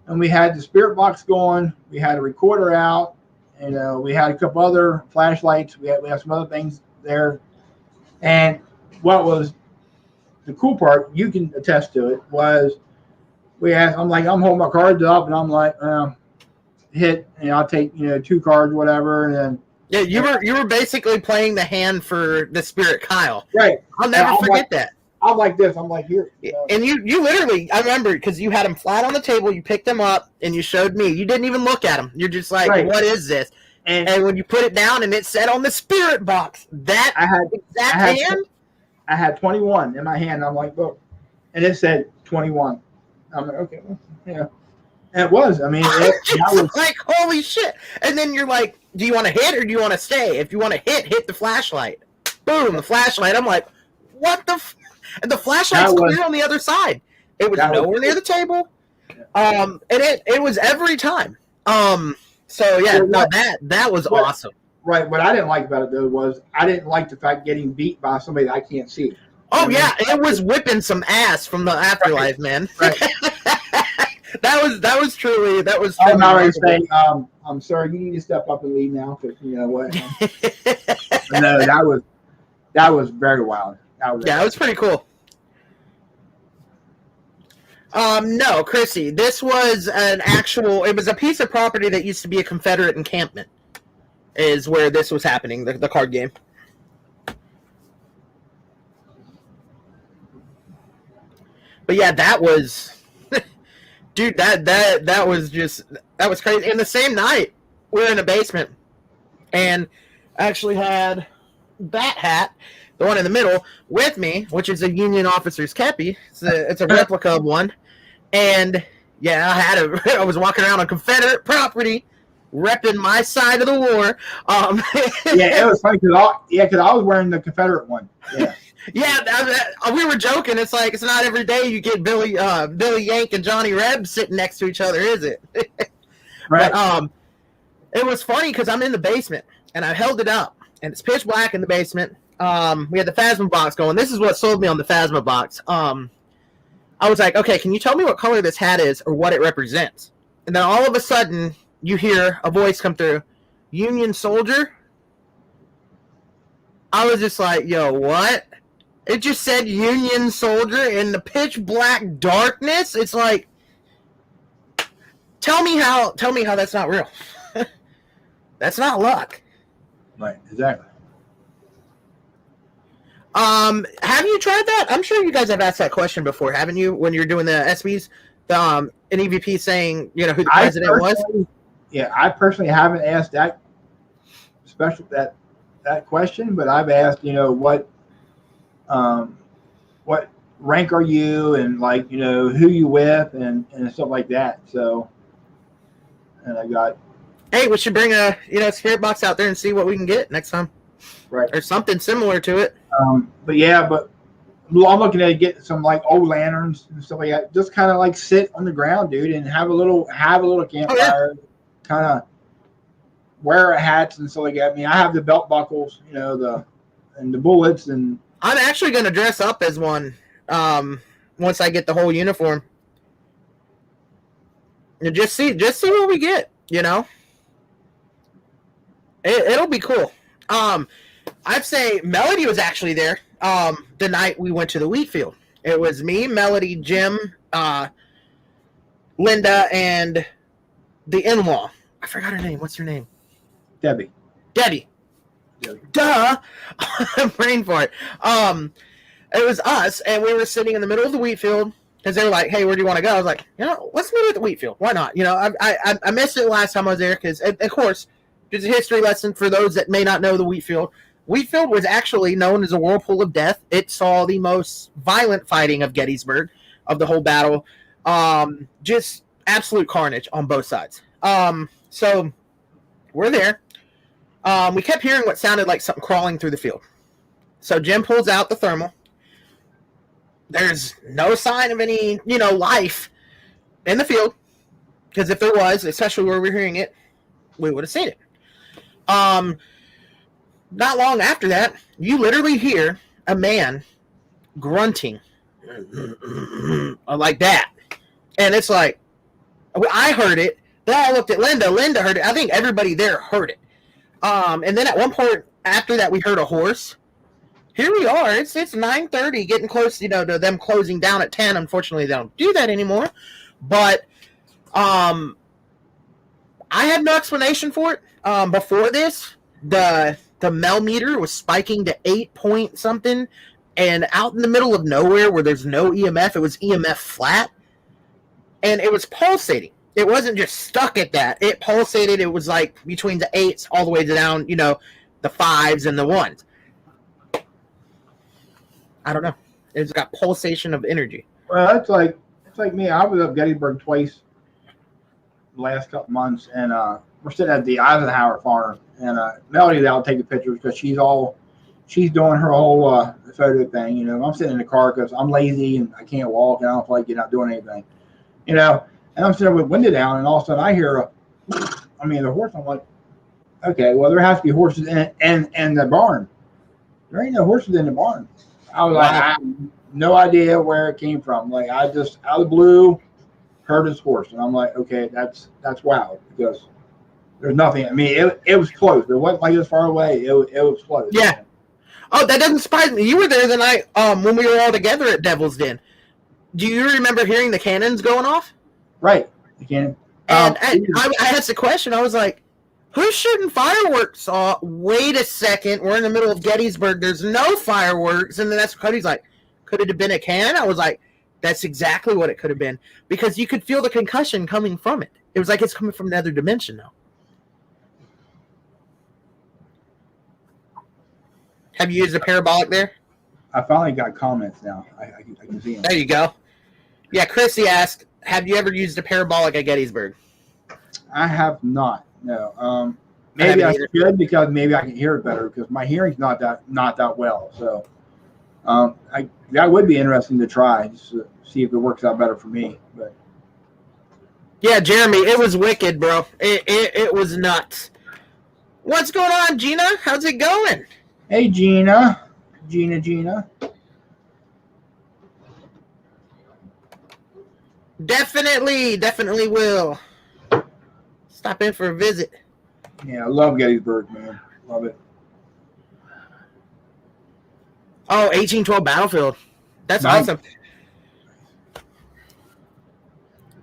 Speaker 2: And we had the spirit box going. We had a recorder out. We had a couple other flashlights. We had some other things there. And what was the cool part, you can attest to it, was I'm holding my cards up, and I'm like, hit, and I'll take, 2 cards, whatever, and then.
Speaker 1: Yeah, you were basically playing the hand for the spirit Kyle.
Speaker 2: Right.
Speaker 1: I'll never forget that.
Speaker 2: I'm like this. I'm like, here.
Speaker 1: And you literally, I remember, because you had them flat on the table, you picked them up, and you showed me. You didn't even look at them. You're just like, right. What is this? And when you put it down and it said on the spirit box,
Speaker 2: I had 21 in my hand. I'm like, look. And it said 21. I'm like, okay, yeah. And it was. I mean,
Speaker 1: I was like, holy shit. And then you're like, do you want to hit or do you want to stay? If you want to hit the flashlight. Boom, the flashlight. I'm like, what the and the flashlight's clear on the other side. It was nowhere near the table. And it was every time. So yeah, that was awesome.
Speaker 2: Right. What I didn't like about it though was I didn't like the fact getting beat by somebody that I can't see.
Speaker 1: Oh yeah, it was whipping some ass from the afterlife, man.
Speaker 2: Right.
Speaker 1: that was truly.
Speaker 2: I'm not ready to say I'm sorry, you need to step up and lead now, because you know what? No, that was very wild.
Speaker 1: Yeah, it was pretty cool. No, Chrissy, this was it was a piece of property that used to be a Confederate encampment, is where this was happening, the card game. But yeah, that was, dude, that was crazy. And the same night, we're in the basement, and I actually had that hat, the one in the middle, with me, which is a Union officer's kepi. It's a replica of one. And yeah, I was walking around on Confederate property, repping my side of the war.
Speaker 2: Yeah, it was funny because I was wearing the Confederate one. Yeah.
Speaker 1: Yeah, we were joking. It's like, it's not every day you get Billy Yank and Johnny Reb sitting next to each other, is it?
Speaker 2: Right.
Speaker 1: But it was funny because I'm in the basement and I held it up and it's pitch black in the basement. We had the Phasma box going. This is what sold me on the Phasma box. I was like, okay, can you tell me what color this hat is or what it represents? And then all of a sudden, you hear a voice come through, Union soldier? I was just like, yo, what? It just said Union soldier in the pitch black darkness. It's like, tell me how that's not real. That's not luck.
Speaker 2: Right, exactly.
Speaker 1: Have you tried that? I'm sure you guys have asked that question before, haven't you? When you're doing the SBs, an EVP saying, you know, who the president was.
Speaker 2: Yeah, I personally haven't asked that question, but I've asked, you know, what rank are you, and like, you know, who you with, and stuff like that. So, and I got.
Speaker 1: Hey, we should bring a spirit box out there and see what we can get next time.
Speaker 2: Right.
Speaker 1: Or something similar to it.
Speaker 2: I'm looking at getting some like old lanterns and stuff like that. Just kind of like sit on the ground, dude, and have a little campfire. Kind of wear hats and stuff like that. I mean, I have the belt buckles, you know, the bullets, and
Speaker 1: I'm actually going to dress up as one once I get the whole uniform. And just see what we get. You know, it'll be cool. I'd say Melody was actually there the night we went to the wheat field. It was me, Melody, Jim, Linda, and the in-law. I forgot her name. What's her name?
Speaker 2: Debbie.
Speaker 1: Duh. Brain fart. It was us, and we were sitting in the middle of the wheat field because they were like, hey, where do you want to go? I was like, you know, let's meet at the wheat field. Why not? You know, I missed it last time I was there because, of course, there's a history lesson for those that may not know the wheat field. Wheat field was actually known as a whirlpool of death. It saw the most violent fighting of Gettysburg, of the whole battle. Just absolute carnage on both sides. So we're there. We kept hearing what sounded like something crawling through the field. So Jim pulls out the thermal. There's no sign of any, life in the field. Because if there was, especially where we're hearing it, we would have seen it. Not long after that, you literally hear a man grunting like that. And it's like, I heard it. Then I looked at Linda. Linda heard it. I think everybody there heard it. And then at one point after that, we heard a horse. Here we are. It's 9:30, getting close, to them closing down at 10. Unfortunately, they don't do that anymore. But I had no explanation for it. Before this, the Mel meter was spiking to 8 point something, and out in the middle of nowhere where there's no EMF, it was EMF flat, and it was pulsating. It wasn't just stuck at that. It pulsated. It was like between the 8s all the way down, the 5s and the 1s. I don't know. It's got pulsation of energy.
Speaker 2: Well, it's like me. I was up Gettysburg twice the last couple months, and we're sitting at the Eisenhower farm, and Melody's out taking pictures because she's doing her whole photo thing. I'm sitting in the car because I'm lazy and I can't walk and I don't feel like getting out doing anything. And I'm sitting there with window down, and all of a sudden I hear the horse. I'm like, okay, well, there has to be horses in the barn. There ain't no horses in the barn. I was like, I have no idea where it came from. Like, I just out of the blue heard his horse, and I'm like, okay, that's wild, because There's nothing. I mean, it was close. It wasn't like it was far away. It was close.
Speaker 1: Yeah. Oh, that doesn't surprise me. You were there the night when we were all together at Devil's Den. Do you remember hearing the cannons going off?
Speaker 2: Right. You can.
Speaker 1: And I asked a question. I was like, who's shooting fireworks? Oh, wait a second. We're in the middle of Gettysburg. There's no fireworks. And then that's Cody's like, could it have been a cannon? I was like, that's exactly what it could have been. Because you could feel the concussion coming from it. It was like it's coming from another dimension now. Have you used a parabolic there?
Speaker 2: I finally got comments now. I can see them.
Speaker 1: There you go. Yeah, Chrissy asked, have you ever used a parabolic at Gettysburg?
Speaker 2: I have not. No. Maybe I should, because maybe I can hear it better, because my hearing's not that well. So that would be interesting to try, just to see if it works out better for me. But
Speaker 1: yeah, Jeremy, it was wicked, bro. It was nuts. What's going on, Gina? How's it going?
Speaker 2: hey, Gina.
Speaker 1: Definitely will. Stop in for a visit.
Speaker 2: Yeah, I love Gettysburg, man. Love it.
Speaker 1: Oh, 1812 Battlefield. That's
Speaker 2: Nice.
Speaker 1: awesome.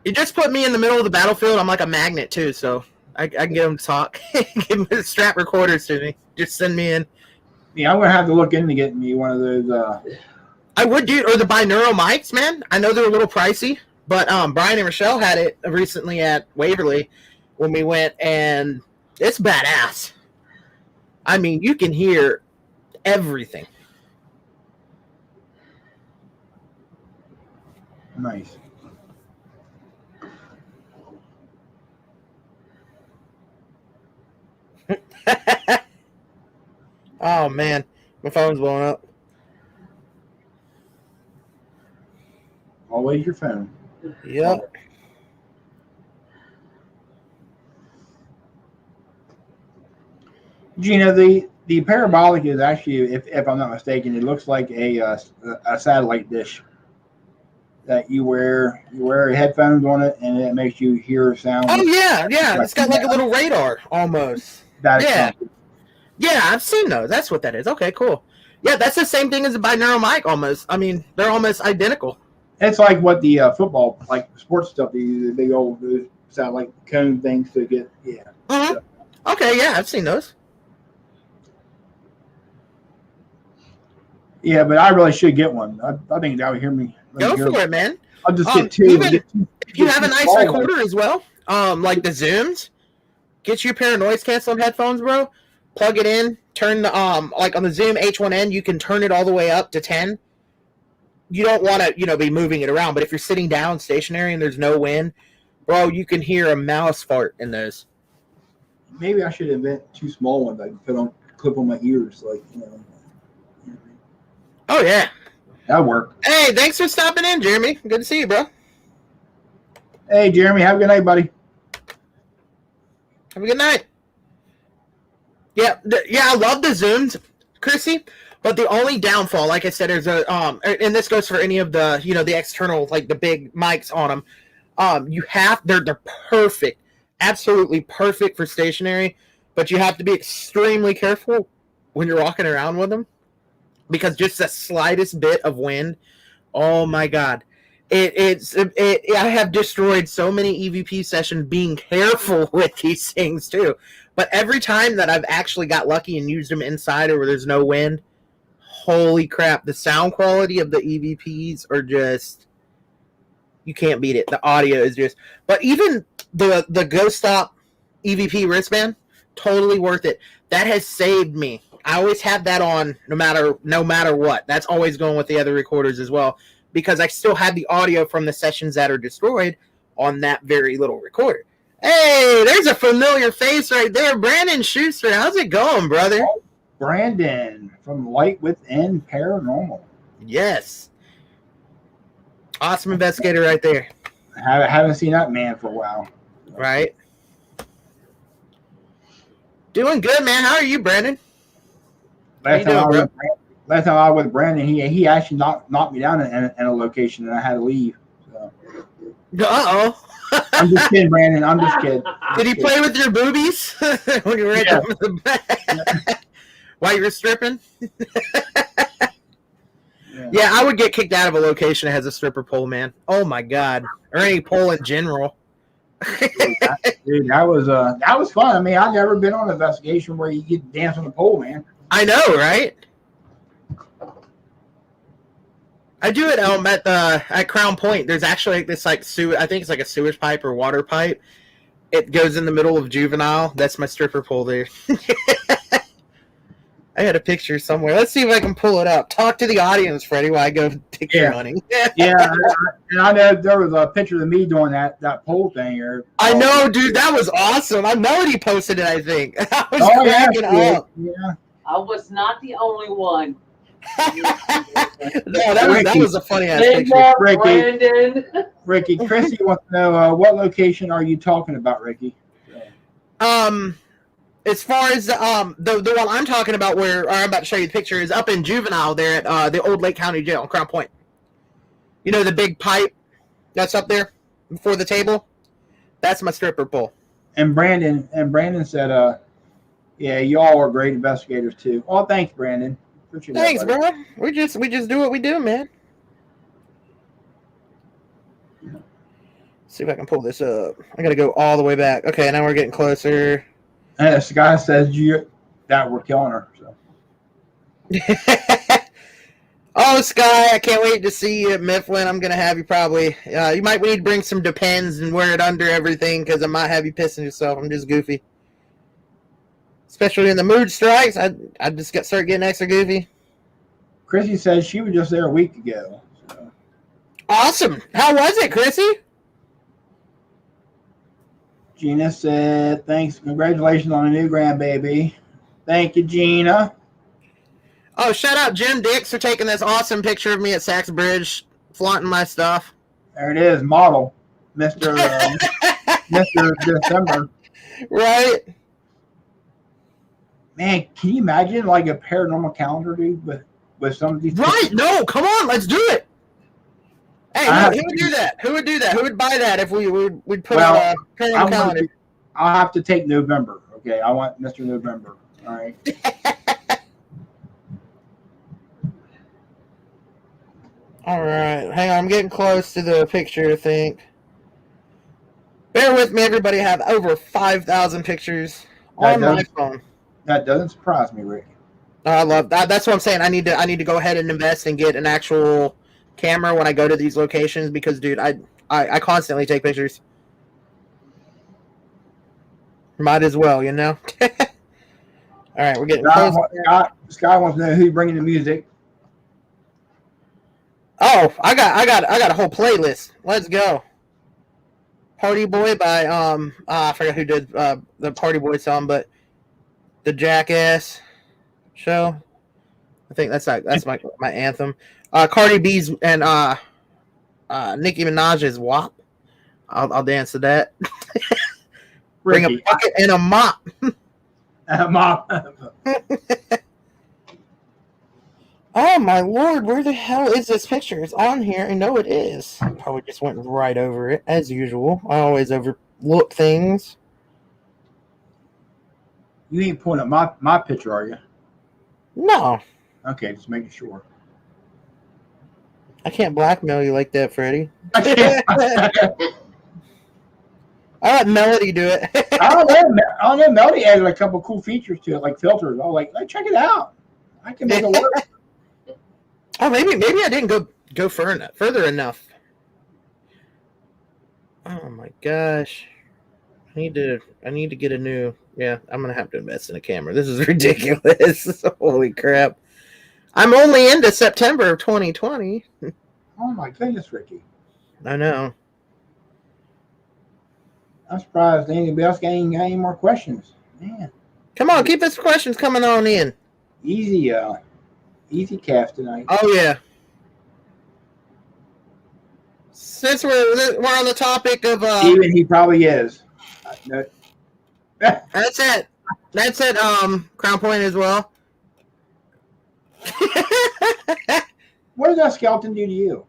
Speaker 1: You just put me in the middle of the battlefield. I'm like a magnet, too, so I can get them to talk. Give them the strap recorders to me. Just send me in.
Speaker 2: Yeah, I'm gonna have to look into getting me one of those.
Speaker 1: I would do, or the binaural mics, man. I know they're a little pricey, but Brian and Rochelle had it recently at Waverly when we went, and it's badass. I mean, you can hear everything.
Speaker 2: Nice.
Speaker 1: Oh, man. My phone's blowing up.
Speaker 2: Always your phone.
Speaker 1: Yep.
Speaker 2: Gina, the parabolic is actually, if I'm not mistaken, it looks like a satellite dish that you wear headphones on it, and it makes you hear sound.
Speaker 1: Oh, yeah. It's got like a little radar almost. Yeah, I've seen those. That's what that is. Okay, cool. Yeah, that's the same thing as a binaural mic almost. I mean, they're almost identical.
Speaker 2: It's like what the football, like sports stuff, they use the big old satellite cone things to get. Yeah.
Speaker 1: Mm-hmm. Okay, yeah, I've seen those.
Speaker 2: Yeah, but I really should get one. I think that would hear me.
Speaker 1: Go for it, man.
Speaker 2: I'll just get two.
Speaker 1: If you have a nice recorder as well, like the Zooms, get your pair of noise canceling headphones, bro. Plug it in. Turn the like on the Zoom H1N, you can turn it all the way up to 10. You don't want to, be moving it around, but if you're sitting down stationary and there's no wind, bro, you can hear a mouse fart in those.
Speaker 2: Maybe I should invent two small ones I can clip on my ears, like.
Speaker 1: Oh yeah,
Speaker 2: that'll work.
Speaker 1: Hey, thanks for stopping in, Jeremy. Good to see you, bro.
Speaker 2: Hey, Jeremy, have a good night, buddy.
Speaker 1: Have a good night. Yeah, I love the Zooms, Chrissy. But the only downfall, like I said, is and this goes for any of the, the external, like the big mics on them. They're perfect, absolutely perfect for stationary, but you have to be extremely careful when you're walking around with them, because just the slightest bit of wind, oh my God, I have destroyed so many EVP sessions being careful with these things too. But every time that I've actually got lucky and used them inside or where there's no wind, holy crap, the sound quality of the EVPs are just, you can't beat it. The audio is just, but even the Ghost Stop EVP wristband, totally worth it. That has saved me. I always have that on no matter what. That's always going with the other recorders as well, because I still have the audio from the sessions that are destroyed on that very little recorder. Hey, there's a familiar face right there. Brandon Schuster, how's it going, brother?
Speaker 2: Brandon from Light Within Paranormal.
Speaker 1: Yes. Awesome investigator right there.
Speaker 2: I haven't seen that man for a while.
Speaker 1: Right. Doing good, man. How are you, Brandon?
Speaker 2: Last time I was with Brandon, he actually knocked me down in a location, and I had to leave. So.
Speaker 1: Uh-oh.
Speaker 2: I'm just kidding, Brandon. I'm just kidding.
Speaker 1: Did he play with your boobies when you were at the while you were stripping? Yeah, I would get kicked out of a location that has a stripper pole, man. Oh my god, or any pole in general.
Speaker 2: Dude, that was fun. I mean, I've never been on an investigation where you get to dance on the pole, man.
Speaker 1: I know, right? I do it at Crown Point. There's actually this like I think it's like a sewage pipe or water pipe. It goes in the middle of Juvenile. That's my stripper pole there. I had a picture somewhere. Let's see if I can pull it up. Talk to the audience, Freddie, while I go picture hunting.
Speaker 2: Yeah, and I know there was a picture of me doing that pole thing.
Speaker 1: I know, dude. That was awesome. Melody posted it, I think. I was cracking up.
Speaker 2: Yeah.
Speaker 8: I was not the only one.
Speaker 1: No, that was a funny ass
Speaker 8: Big
Speaker 1: picture.
Speaker 8: Mark,
Speaker 2: Ricky.
Speaker 8: Brandon.
Speaker 2: Ricky, Chrissy wants to know what location are you talking about, Ricky?
Speaker 1: As far as the one I'm talking about, where I'm about to show you the picture, is up in Juvenile there at the old Lake County Jail in Crown Point. You know the big pipe that's up there before the table? That's my stripper pole.
Speaker 2: And Brandon said, yeah, y'all are great investigators too. Oh, thanks, Brandon. Appreciate that,
Speaker 1: Thanks,
Speaker 2: buddy.
Speaker 1: bro. We just do what we do, man. See if I can pull this up. I gotta go all the way back. Okay, now we're getting closer.
Speaker 2: Scott says that we're killing her. So.
Speaker 1: Oh, Sky, I can't wait to see you at Mifflin. I'm gonna have you probably. You might need to bring some Depends and wear it under everything because I might have you pissing yourself. I'm just goofy. Especially in the mood strikes, I just start getting extra goofy.
Speaker 2: Chrissy says she was just there a week ago. So.
Speaker 1: Awesome. How was it, Chrissy?
Speaker 2: Gina said, thanks. Congratulations on a new grandbaby. Thank you, Gina.
Speaker 1: Oh, shout out Jim Dix for taking this awesome picture of me at Sachs Bridge, flaunting my stuff.
Speaker 2: There it is, model, Mr. Mr. December.
Speaker 1: Right?
Speaker 2: Man, can you imagine like a paranormal calendar, dude, with some of these?
Speaker 1: Right? No, come on, let's do it. Hey, who would do that? Who would do that? Who would buy that if we'd put out a paranormal calendar?
Speaker 2: I'll have to take November. Okay, I want Mr. November. All right.
Speaker 1: All right, hang on. I'm getting close to the picture, I think. Bear with me, everybody. I have over 5,000 pictures on my phone.
Speaker 2: That doesn't surprise me, Rick.
Speaker 1: I love that. That's what I'm saying. I need to go ahead and invest and get an actual camera when I go to these locations because, dude, I constantly take pictures. Might as well, you know. All right, we're getting close.
Speaker 2: Scott wants to know who's bringing the music.
Speaker 1: Oh, I got a whole playlist. Let's go. Party Boy by I forgot who did the Party Boy song, but the Jackass show. I think that's my anthem. Cardi B's and Nicki Minaj's WAP. I'll dance to that. Bring a bucket and a mop.
Speaker 2: A mop.
Speaker 1: Oh my lord, where the hell is this picture? It's on here. I know it is. I probably just went right over it, as usual. I always overlook things.
Speaker 2: You ain't pulling up my picture, are you?
Speaker 1: No.
Speaker 2: Okay, just making sure.
Speaker 1: I can't blackmail you like that, Freddie.
Speaker 2: I can't.
Speaker 1: I let Melody do it.
Speaker 2: I don't know. Melody added a couple cool features to it, like filters. I was like, check it out. I can make it work.
Speaker 1: Oh, maybe I didn't go further enough. Oh my gosh. I need to get a new. Yeah, I'm gonna have to invest in a camera. This is ridiculous. Holy crap! I'm only into September of 2020.
Speaker 2: Oh my goodness, Ricky!
Speaker 1: I know.
Speaker 2: I'm surprised anybody else got any more questions. Man,
Speaker 1: come on, keep those questions coming on in.
Speaker 2: Easy calf tonight.
Speaker 1: Oh yeah. Since we're on the topic of
Speaker 2: even he probably is. No.
Speaker 1: That's it. Crown Point as well.
Speaker 2: What does that skeleton do to you?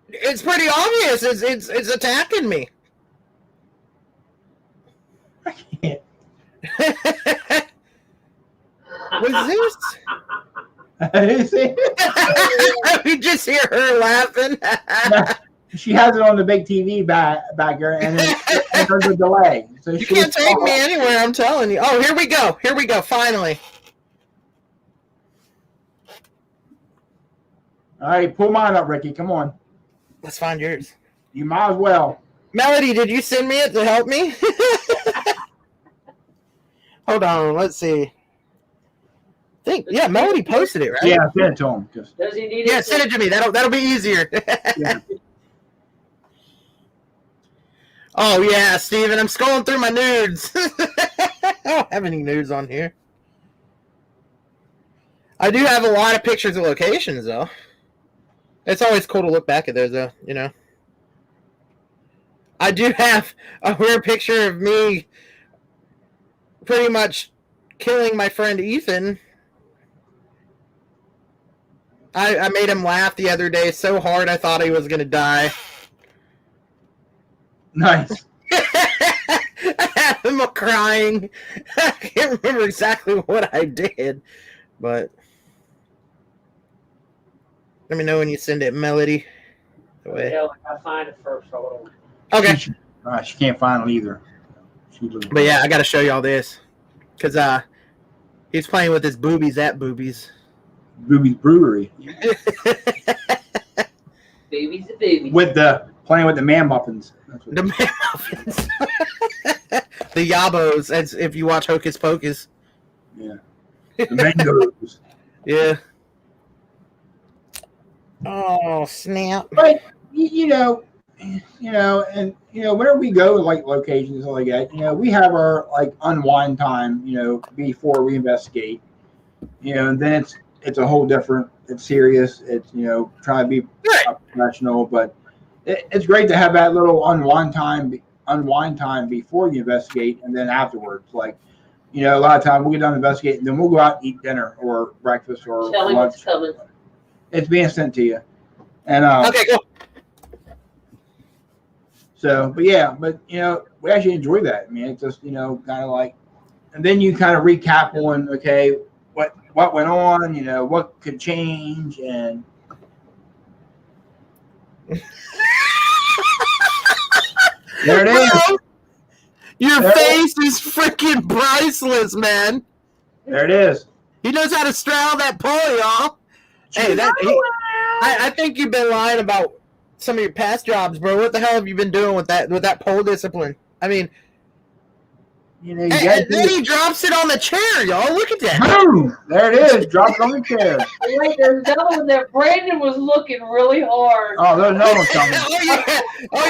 Speaker 1: It's pretty obvious. It's attacking me. Was this?
Speaker 2: You see?
Speaker 1: We just hear her laughing.
Speaker 2: She has it on the big TV back there, and there's a delay. So
Speaker 1: You can't take me anywhere, I'm telling you. Oh, here we go. Here we go, finally.
Speaker 2: All right, pull mine up, Ricky. Come on.
Speaker 1: Let's find yours.
Speaker 2: You might as well.
Speaker 1: Melody, did you send me it to help me? Hold on, let's see. Yeah, Melody posted it, right?
Speaker 2: Yeah, send it to him.
Speaker 8: Does he need
Speaker 1: Yeah,
Speaker 8: it?
Speaker 1: send it to me. That'll be easier.
Speaker 2: Yeah.
Speaker 1: Oh yeah, Steven, I'm scrolling through my nudes. I don't have any nudes on here. I do have a lot of pictures of locations though. It's always cool to look back at those though, you know. I do have a weird picture of me pretty much killing my friend Ethan. I made him laugh the other day so hard I thought he was going to die.
Speaker 2: Nice.
Speaker 1: I had him crying. I can't remember exactly what I did, but let me know when you send it, Melody.
Speaker 8: Yeah, I find it first. Hold on.
Speaker 1: Okay.
Speaker 2: She can't find it either.
Speaker 1: But yeah, I got to show y'all this because he's playing with his boobies at boobies.
Speaker 2: Boobies Brewery.
Speaker 8: Baby's a baby.
Speaker 2: Playing with the man muffins.
Speaker 1: The man muffins. The yabos, as if you watch Hocus Pocus.
Speaker 2: Yeah. The mangoes.
Speaker 1: Yeah. Oh, snap.
Speaker 2: But whenever we go like locations like that, we have our like unwind time, before we investigate. And then it's a whole different. It's serious. It's trying to be professional, but it's great to have that little unwind time before you investigate, and then afterwards. Like, a lot of times we'll get done investigating, then we'll go out and eat dinner or breakfast or lunch. It's being sent to you. And
Speaker 1: Okay, cool.
Speaker 2: So, but we actually enjoy that. I mean, it's just kind of like, and then you kind of recap on what went on, what could change, and there it is.
Speaker 1: Bro, your face is freaking priceless, man.
Speaker 2: There it is.
Speaker 1: He knows how to straddle that pole, y'all. Hey, I think you've been lying about some of your past jobs, bro. What the hell have you been doing with that pole discipline? I mean,
Speaker 2: You
Speaker 1: and then he drops it on the chair, y'all. Look at that.
Speaker 2: Boom! There it is. Drop it on the chair.
Speaker 8: Wait, there's another one there. Brandon was looking really hard.
Speaker 2: Oh, there's another one coming.
Speaker 1: Oh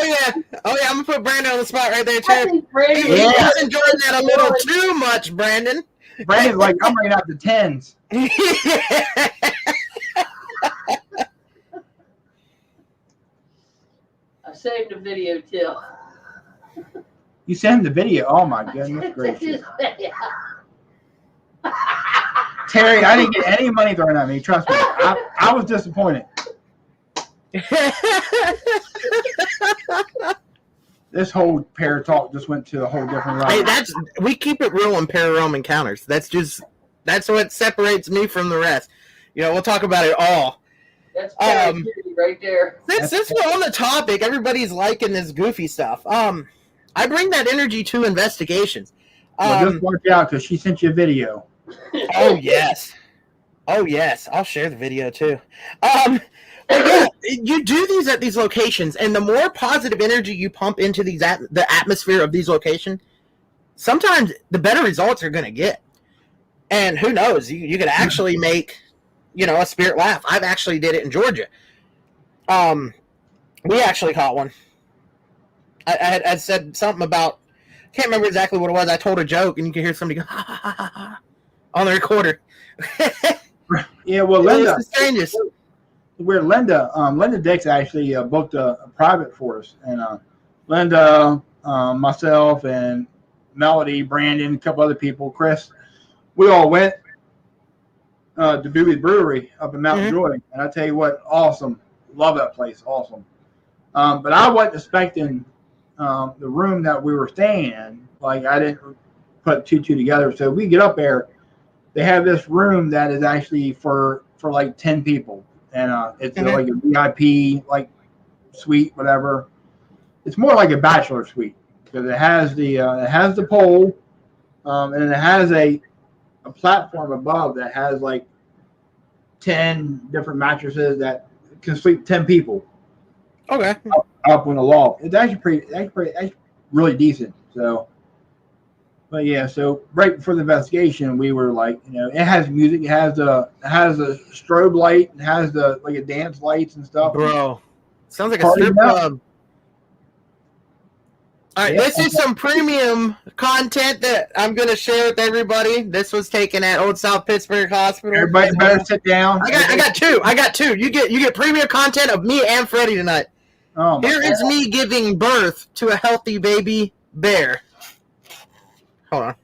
Speaker 1: yeah. I'm gonna put Brandon on the spot right there,
Speaker 8: I
Speaker 1: too.
Speaker 8: think Brandon
Speaker 1: He's
Speaker 2: Yeah.
Speaker 1: enjoying that a little too much, Brandon.
Speaker 2: Brandon's like, I'm bringing out the 10s.
Speaker 8: I saved a video too.
Speaker 2: You sent him the video. Oh my goodness gracious. Terry, I didn't get any money thrown at me. Trust me. I was disappointed. This whole pair talk just went to a whole different
Speaker 1: Hey,
Speaker 2: level.
Speaker 1: we keep it real in Pararealm Encounters. That's what separates me from the rest. We'll talk about it all.
Speaker 8: That's creativity right there.
Speaker 1: Since we're on the topic, everybody's liking this goofy stuff. I bring that energy to investigations.
Speaker 2: Well, just watch out because she sent you a video.
Speaker 1: Oh yes, I'll share the video too. But yeah, you do these at these locations, and the more positive energy you pump into the atmosphere of these locations, sometimes the better results you're going to get. And who knows, you could actually make a spirit laugh. I've actually did it in Georgia. We actually caught one. I said something about, I can't remember exactly what it was. I told a joke, and you can hear somebody go ha ha ha ha, ha on the recorder.
Speaker 2: Yeah, well,
Speaker 1: It's
Speaker 2: Linda.
Speaker 1: the strangest.
Speaker 2: Where Linda Dix actually booked a private for us, and Linda, myself, and Melody, Brandon, a couple other people, Chris, we all went to Boobies Brewery up in Mountain Joy, and I tell you what, awesome, love that place, awesome. But I wasn't expecting the room that we were staying in Like I didn't put two together. So we get up there. They have this room that is actually for like 10 people, and it's like a VIP like suite, whatever. It's more like a bachelor suite because it has the pole, and it has a platform above that has like 10 different mattresses that can sleep 10 people.
Speaker 1: Okay.
Speaker 2: Up on the loft. It's actually really decent. So. But yeah, so right before the investigation, we were like, it has music, it has a strobe light, it has the like a dance lights and stuff.
Speaker 1: Bro, sounds like a
Speaker 2: Party
Speaker 1: strip
Speaker 2: now.
Speaker 1: club. All right,
Speaker 2: Yeah.
Speaker 1: this is some premium content that I'm gonna share with everybody. This was taken at Old South Pittsburgh Hospital.
Speaker 2: Everybody better sit down.
Speaker 1: I got two. You get premium content of me and Freddie tonight.
Speaker 2: Oh,
Speaker 1: Here is me giving birth to a healthy baby bear. Hold on.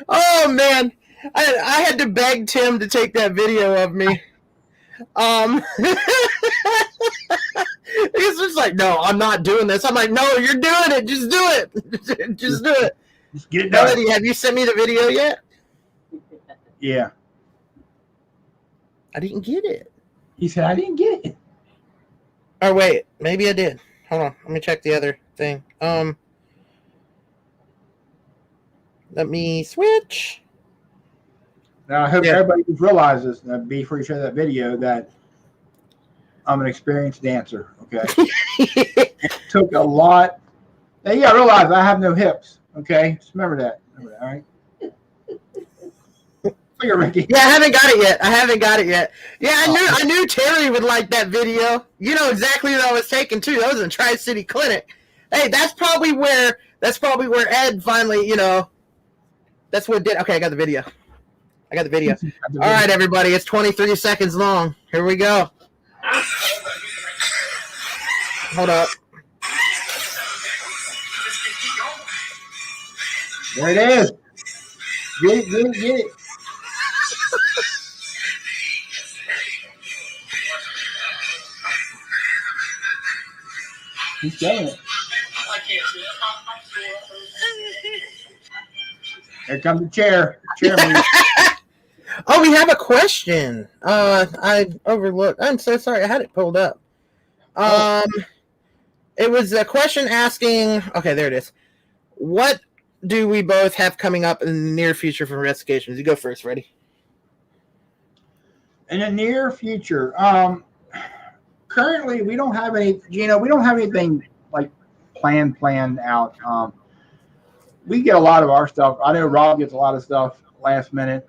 Speaker 1: Oh man, I had to beg Tim to take that video of me. He's just like, no, I'm not doing this. I'm like, no, you're doing it. Just do it. Just do it.
Speaker 2: Just get it done.
Speaker 1: Melody, have you sent me the video yet?
Speaker 2: Yeah.
Speaker 1: I didn't get it.
Speaker 2: He said I didn't get it.
Speaker 1: Oh wait, maybe I did. Hold on, let me check the other thing. Let me switch.
Speaker 2: Now I hope everybody just realizes before you share that video that I'm an experienced dancer. Okay. It took a lot. Now you gotta realize I have no hips. Okay, just remember that. All right. Look at Ricky.
Speaker 1: Yeah, I haven't got it yet. Yeah, I knew Terry would like that video. You know exactly what I was taking too. That was in Tri-City Clinic. Hey, that's probably where Ed finally, that's what did. Okay, I got the video. All right, everybody, it's 23 seconds long. Here we go. Hold up.
Speaker 2: There it is. Get it. He's showing it. Here comes the chair.
Speaker 1: Oh, we have a question. I overlooked. I'm so sorry. I had it pulled up. It was a question asking. Okay, there it is. What do we both have coming up in the near future for investigations? You go first, Freddie.
Speaker 2: In the near future, currently we don't have any. We don't have anything like planned out. We get a lot of our stuff. I know Rob gets a lot of stuff last minute.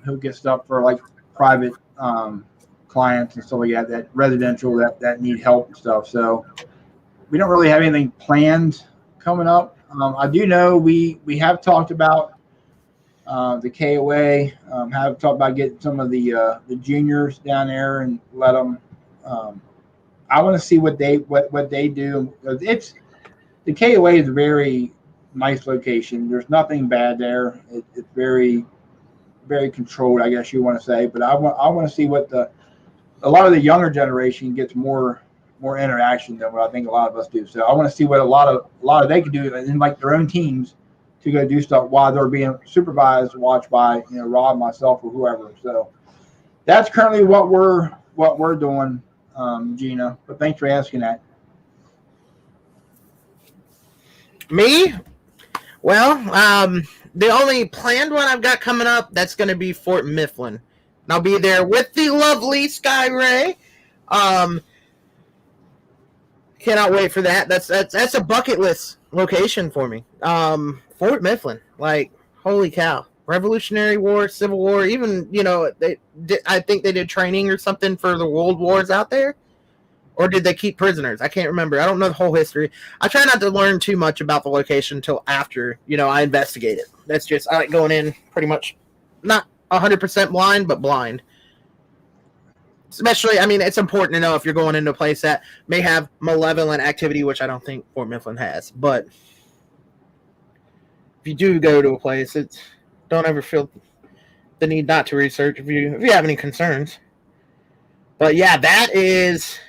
Speaker 2: He'll get stuff for like private clients and stuff like that residential that need help and stuff. So we don't really have anything planned coming up. I do know we have talked about the KOA. Have talked about getting some of the juniors down there and let them. I want to see what they do. It's the KOA is a very nice location. There's nothing bad there. It's very, very controlled, I guess you want to say. But I want to see what a lot of the younger generation gets more interaction than what I think a lot of us do. So I want to see what a lot of they can do in like their own teams to go do stuff while they're being supervised, watched by Rob, myself, or whoever. So that's currently what we're doing, Gina. But thanks for asking that.
Speaker 1: Me? Well, the only planned one I've got coming up, that's going to be Fort Mifflin. And I'll be there with the lovely Sky Ray. Cannot wait for that. That's a bucket list location for me. Fort Mifflin, like, holy cow. Revolutionary War, Civil War, even, I think they did training or something for the World Wars out there. Or did they keep prisoners? I can't remember. I don't know the whole history. I try not to learn too much about the location until after, I investigate it. That's just, I like going in pretty much not 100% blind, but blind. Especially, it's important to know if you're going into a place that may have malevolent activity, which I don't think Fort Mifflin has. But you do go to a place, don't ever feel the need not to research if you have any concerns. But yeah, that is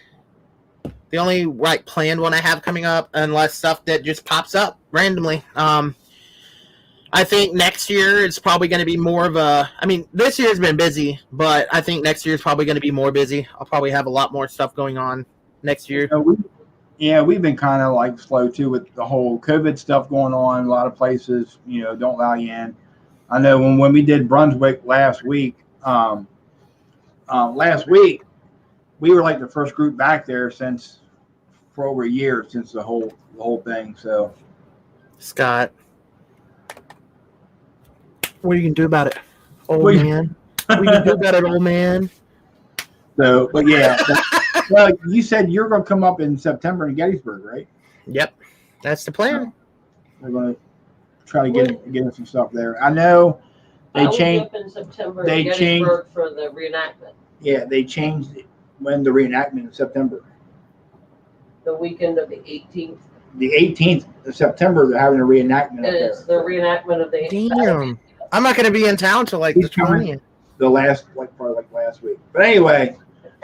Speaker 1: the only planned one I have coming up, unless stuff that just pops up randomly. I think next year it's probably going to be more of a. I mean, this year's been busy, but I think next year is probably going to be more busy. I'll probably have a lot more stuff going on next year.
Speaker 2: We've been kind of like slow too with the whole COVID stuff going on. A lot of places, don't allow you in. I know when we did Brunswick last week, we were like the first group back there for over a year since the whole thing. So,
Speaker 1: Scott, what are you gonna do about it, old man? What are you gonna do about it, old man?
Speaker 2: So, but yeah, well, you said you're gonna come up in September in Gettysburg, right?
Speaker 1: Yep, that's the plan.
Speaker 2: We're gonna try to get some stuff there. I know they changed.
Speaker 8: In September.
Speaker 2: They changed
Speaker 8: for the reenactment.
Speaker 2: Yeah, they changed when the reenactment in September.
Speaker 8: The weekend of the 18th.
Speaker 2: The 18th of September, they're having a reenactment.
Speaker 8: It's the reenactment of the.
Speaker 1: Damn, I'm not gonna be in town till like the 20th.
Speaker 2: The last, probably last week. But anyway,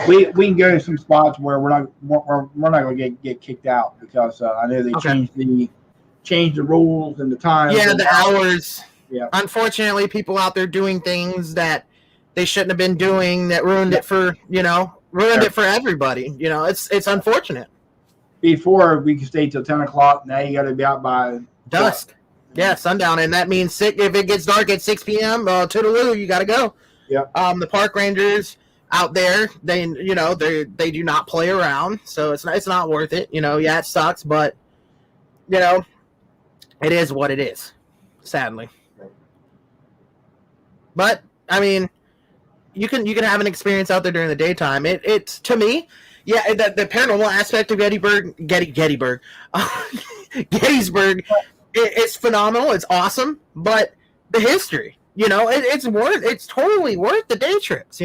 Speaker 2: we can go to some spots where we're not gonna get kicked out because I know they changed the rules and the time.
Speaker 1: Yeah, the hours.
Speaker 2: Yeah.
Speaker 1: Unfortunately, people out there doing things that they shouldn't have been doing that ruined it for it for everybody. It's unfortunate.
Speaker 2: Before we could stay till 10 o'clock. Now you got to be out by
Speaker 1: dusk. Yeah, sundown, and that means if it gets dark at 6 p.m. Toodaloo, you got to go.
Speaker 2: Yeah.
Speaker 1: The park rangers out there, they do not play around, so it's not worth it. Yeah, it sucks, but it is what it is. Sadly. But I mean, you can have an experience out there during the daytime. It's to me, yeah, the paranormal aspect of Gettysburg, it's phenomenal. It's awesome, but the history, it's totally worth the day trips.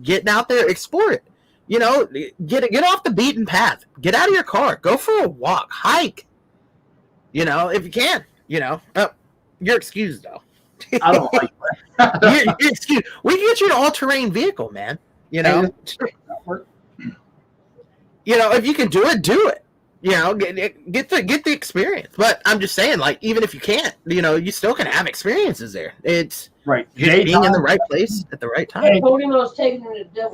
Speaker 1: Getting out there, explore it. Get off the beaten path. Get out of your car. Go for a walk. Hike. If you can. You're excused though.
Speaker 2: I don't like that.
Speaker 1: You're excused. We can get you an all-terrain vehicle, man. If you can do it, do it. Get the experience. But I'm just saying, even if you can't, you still can have experiences there. It's
Speaker 2: right.
Speaker 1: Just being in the right place at the right time.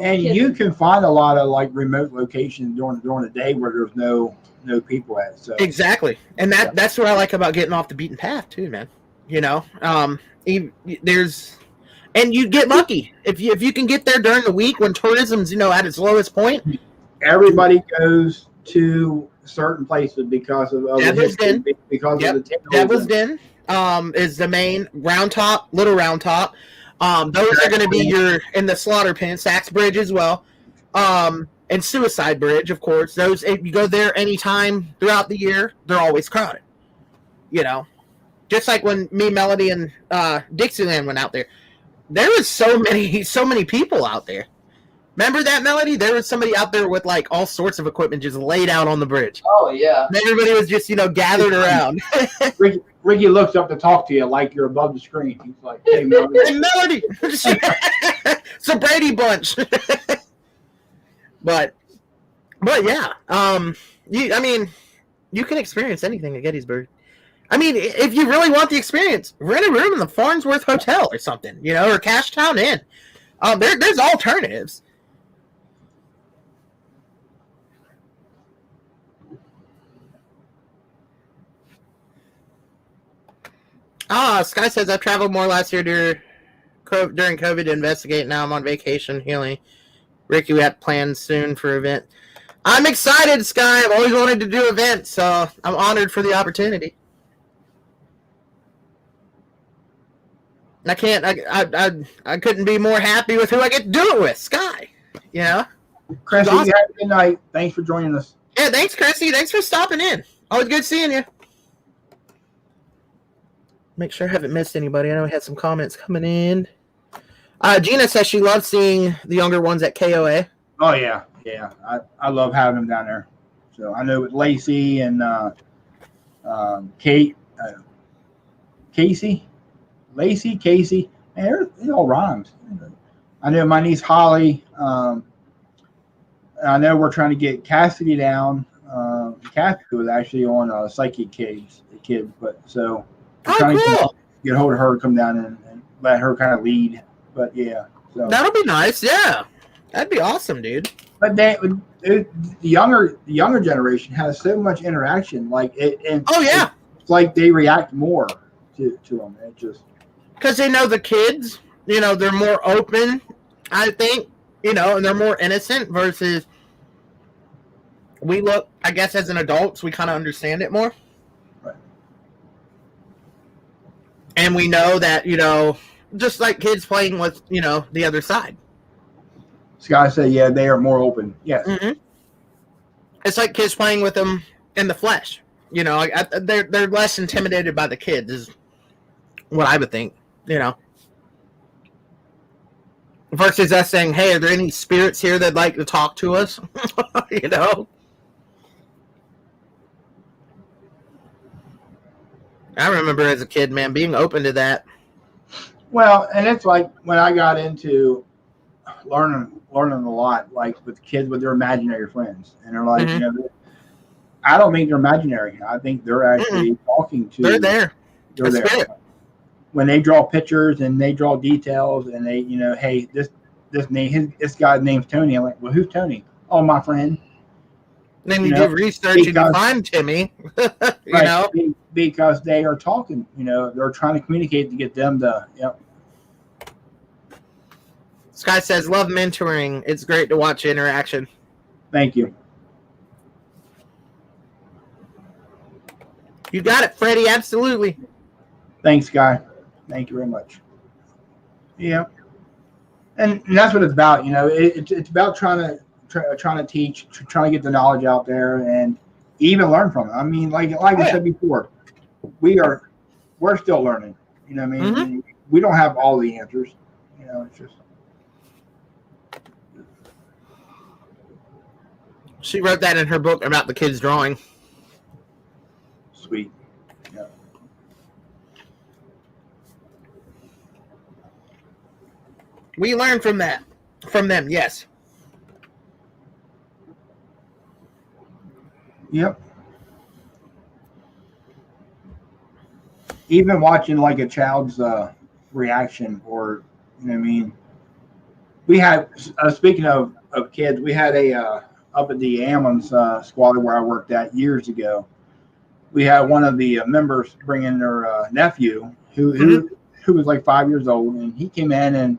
Speaker 2: And you can find a lot of remote locations during the day where there's no people at. So
Speaker 1: exactly, and that's what I like about getting off the beaten path too, man. And you get lucky if you can get there during the week when tourism's at its lowest point.
Speaker 2: Everybody goes to certain places because of
Speaker 1: Devil's Den.
Speaker 2: Because of the
Speaker 1: Devil's Den is the main. Little Round Top. Those are going to be in the Slaughter Pen, Sachs Bridge as well, and Suicide Bridge, of course. Those, if you go there anytime throughout the year, they're always crowded. Just like when me, Melody, and Dixieland went out there. There was so many people out there. Remember that, Melody? There was somebody out there with all sorts of equipment just laid out on the bridge.
Speaker 8: Oh yeah.
Speaker 1: And everybody was just gathered around.
Speaker 2: Ricky looks up to talk to you like you're above the screen. He's like, "Hey, Melody."
Speaker 1: Hey, Melody. It's a Brady bunch. But yeah. You can experience anything at Gettysburg. If you really want the experience, rent a room in the Farnsworth Hotel or something, or Cashtown Inn. There's alternatives. Sky says I traveled more last year during COVID to investigate. Now I'm on vacation healing. Ricky, we have plans soon for an event. I'm excited, Sky. I've always wanted to do events, so I'm honored for the opportunity. I couldn't be more happy with who I get to do it with, Sky.
Speaker 2: Chrissy,
Speaker 1: awesome.
Speaker 2: you have a good night. Thanks for joining us.
Speaker 1: Yeah, thanks, Chrissy. Thanks for stopping in. Always good seeing you. Make sure I haven't missed anybody. I know we had some comments coming in. Gina says she loves seeing the younger ones at KOA.
Speaker 2: Oh yeah. I love having them down there. So I know with Lacey and Kate, Casey, Lacey, Casey, man, it all rhymes. I know my niece Holly. I know we're trying to get Cassidy down. Cassidy was actually on Psychic Kids, but so we're trying to get hold of her to come down and let her kind of lead. But yeah, so
Speaker 1: That'll be nice. Yeah, that'd be awesome, dude.
Speaker 2: but the younger generation has so much interaction, like it. And
Speaker 1: Oh yeah,
Speaker 2: it's like they react more to them. It just
Speaker 1: because they know the kids. You know, they're more open. I think. You know, and they're more innocent versus we look. I guess as an adults, we kind of understand it more.
Speaker 2: Right.
Speaker 1: And we know that, you know, just like kids playing with, you know, the other side.
Speaker 2: Sky said, yeah, they are more open. Yes.
Speaker 1: Mm-hmm. It's like kids playing with them in the flesh. You know, they're less intimidated by the kids is what I would think, you know. Versus us saying, hey, are there any spirits here that'd like to talk to us? You know? I remember as a kid, man, being open to that.
Speaker 2: Well, and it's like when I got into learning a lot, like with kids with their imaginary friends, and they're like, you know, I don't think they're imaginary. I think they're actually talking to.
Speaker 1: They're there.
Speaker 2: They're there.
Speaker 1: Spirit.
Speaker 2: When they draw pictures and they draw details, and they, you know, hey, this guy's name's Tony. I'm like, well, who's Tony? Oh, my friend.
Speaker 1: Then you do research and you find Timmy. You know,
Speaker 2: because they are talking. You know, they're trying to communicate to get them to. Yep.
Speaker 1: Sky says, love mentoring. It's great to watch interaction.
Speaker 2: Thank you.
Speaker 1: You got it, Freddie. Absolutely.
Speaker 2: Thanks, Guy. Thank you very much. Yeah. And that's what it's about. You know, it's about trying to teach, trying to get the knowledge out there, and even learn from it. I mean, like I said before, we're still learning. You know what I mean? We don't have all the answers. You know, it's just.
Speaker 1: She wrote that in her book about the kids drawing.
Speaker 2: Sweet. Yeah.
Speaker 1: We learn from that. From them, yes.
Speaker 2: Yep. Even watching like a child's reaction, or you know what I mean. We had speaking of kids, we had a up at the ambulance squad where I worked at years ago. We had one of the members bring in their nephew who was like 5 years old, and he came in and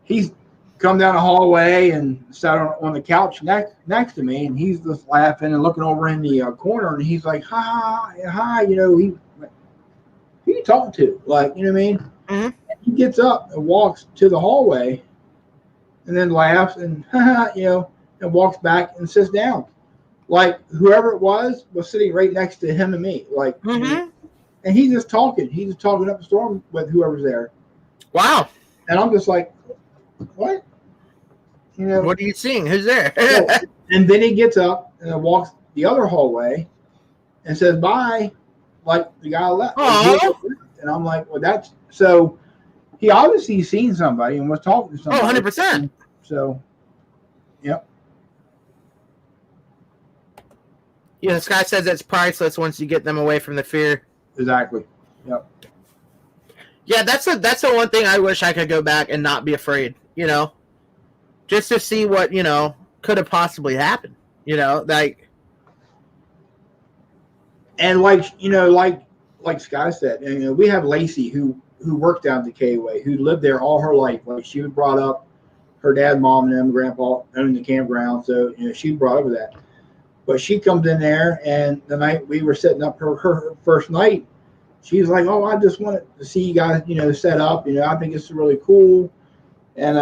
Speaker 2: he's come down the hallway and sat on the couch next to me, and he's just laughing and looking over in the corner, and he's like, hi, you know, who you talking to? Like, you know what I mean?
Speaker 1: Mm-hmm.
Speaker 2: He gets up and walks to the hallway and then laughs and, you know, and walks back and sits down. Like whoever it was sitting right next to him and me. Like, and he's just talking. He's just talking up the storm with whoever's there.
Speaker 1: Wow.
Speaker 2: And I'm just like, what? You know,
Speaker 1: what are you seeing? Who's there?
Speaker 2: And then he gets up and then walks the other hallway and says bye, like the guy left. And I'm like, well, that's so. He obviously seen somebody and was talking to somebody.
Speaker 1: 100%.
Speaker 2: So, yep.
Speaker 1: Yeah, this guy says it's priceless once you get them away from the fear.
Speaker 2: Exactly. Yep.
Speaker 1: Yeah, that's the one thing I wish I could go back and not be afraid, you know? Just to see what, you know, could have possibly happened, you know? Like.
Speaker 2: And like, you know, like Sky said, you know, we have Lacey who worked down at the KOA, who lived there all her life. Like she was brought up, her dad, mom, and them, grandpa owned the campground. So, you know, she brought up with that. But she comes in there, and the night we were setting up her first night, she's like, oh, I just wanted to see you guys, you know, set up. You know, I think it's really cool. And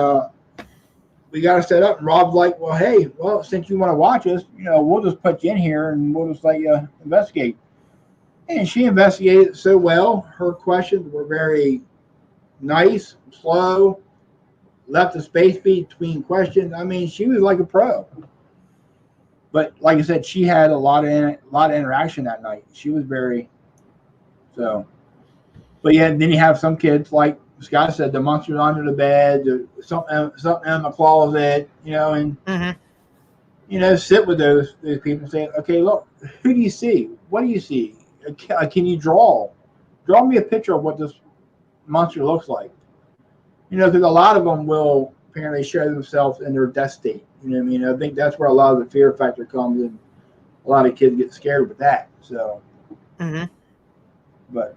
Speaker 2: we got to set up. And Rob's like, well, hey, well, since you want to watch us, you know, we'll just put you in here and we'll just let you investigate. And she investigated so well. Her questions were very nice, slow, left the space between questions. I mean, she was like a pro. But like I said, she had a lot of interaction that night. She was very so. But yeah, then you have some kids like Scott said, the monsters under the bed, something in the closet, and sit with those people and say, okay, look, who do you see? What do you see? Can you draw? Draw me a picture of what this monster looks like. Because a lot of them will apparently show themselves in their death state. You know what I mean? I think that's where a lot of the fear factor comes in. A lot of kids get scared with that. So, but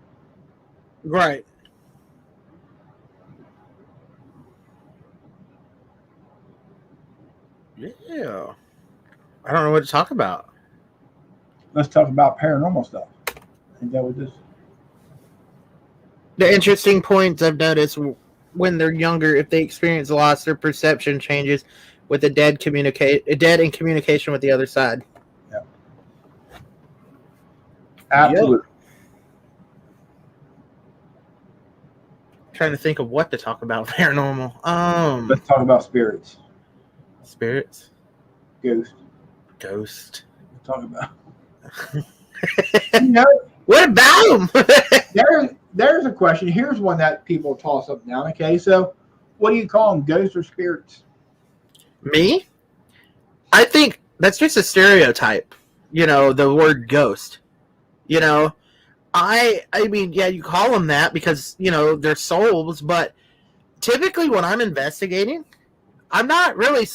Speaker 1: right. Yeah. I don't know what to talk about.
Speaker 2: let's talk about paranormal stuff. Ain't that what this?
Speaker 1: The interesting points I've noticed when they're younger, if they experience loss, their perception changes with a dead in communication with the other side.
Speaker 2: Yeah. Absolutely. Yep.
Speaker 1: Trying to think of what to talk about paranormal.
Speaker 2: Let's talk about spirits.
Speaker 1: Spirits?
Speaker 2: Ghost.
Speaker 1: Let's
Speaker 2: talk about.
Speaker 1: What about them?
Speaker 2: There's a question. Here's one that people toss up now. Okay, so what do you call them, ghosts or spirits?
Speaker 1: Me? I think that's just a stereotype. The word ghost. I mean, yeah, you call them that because, they're souls, but typically when I'm investigating, I'm not really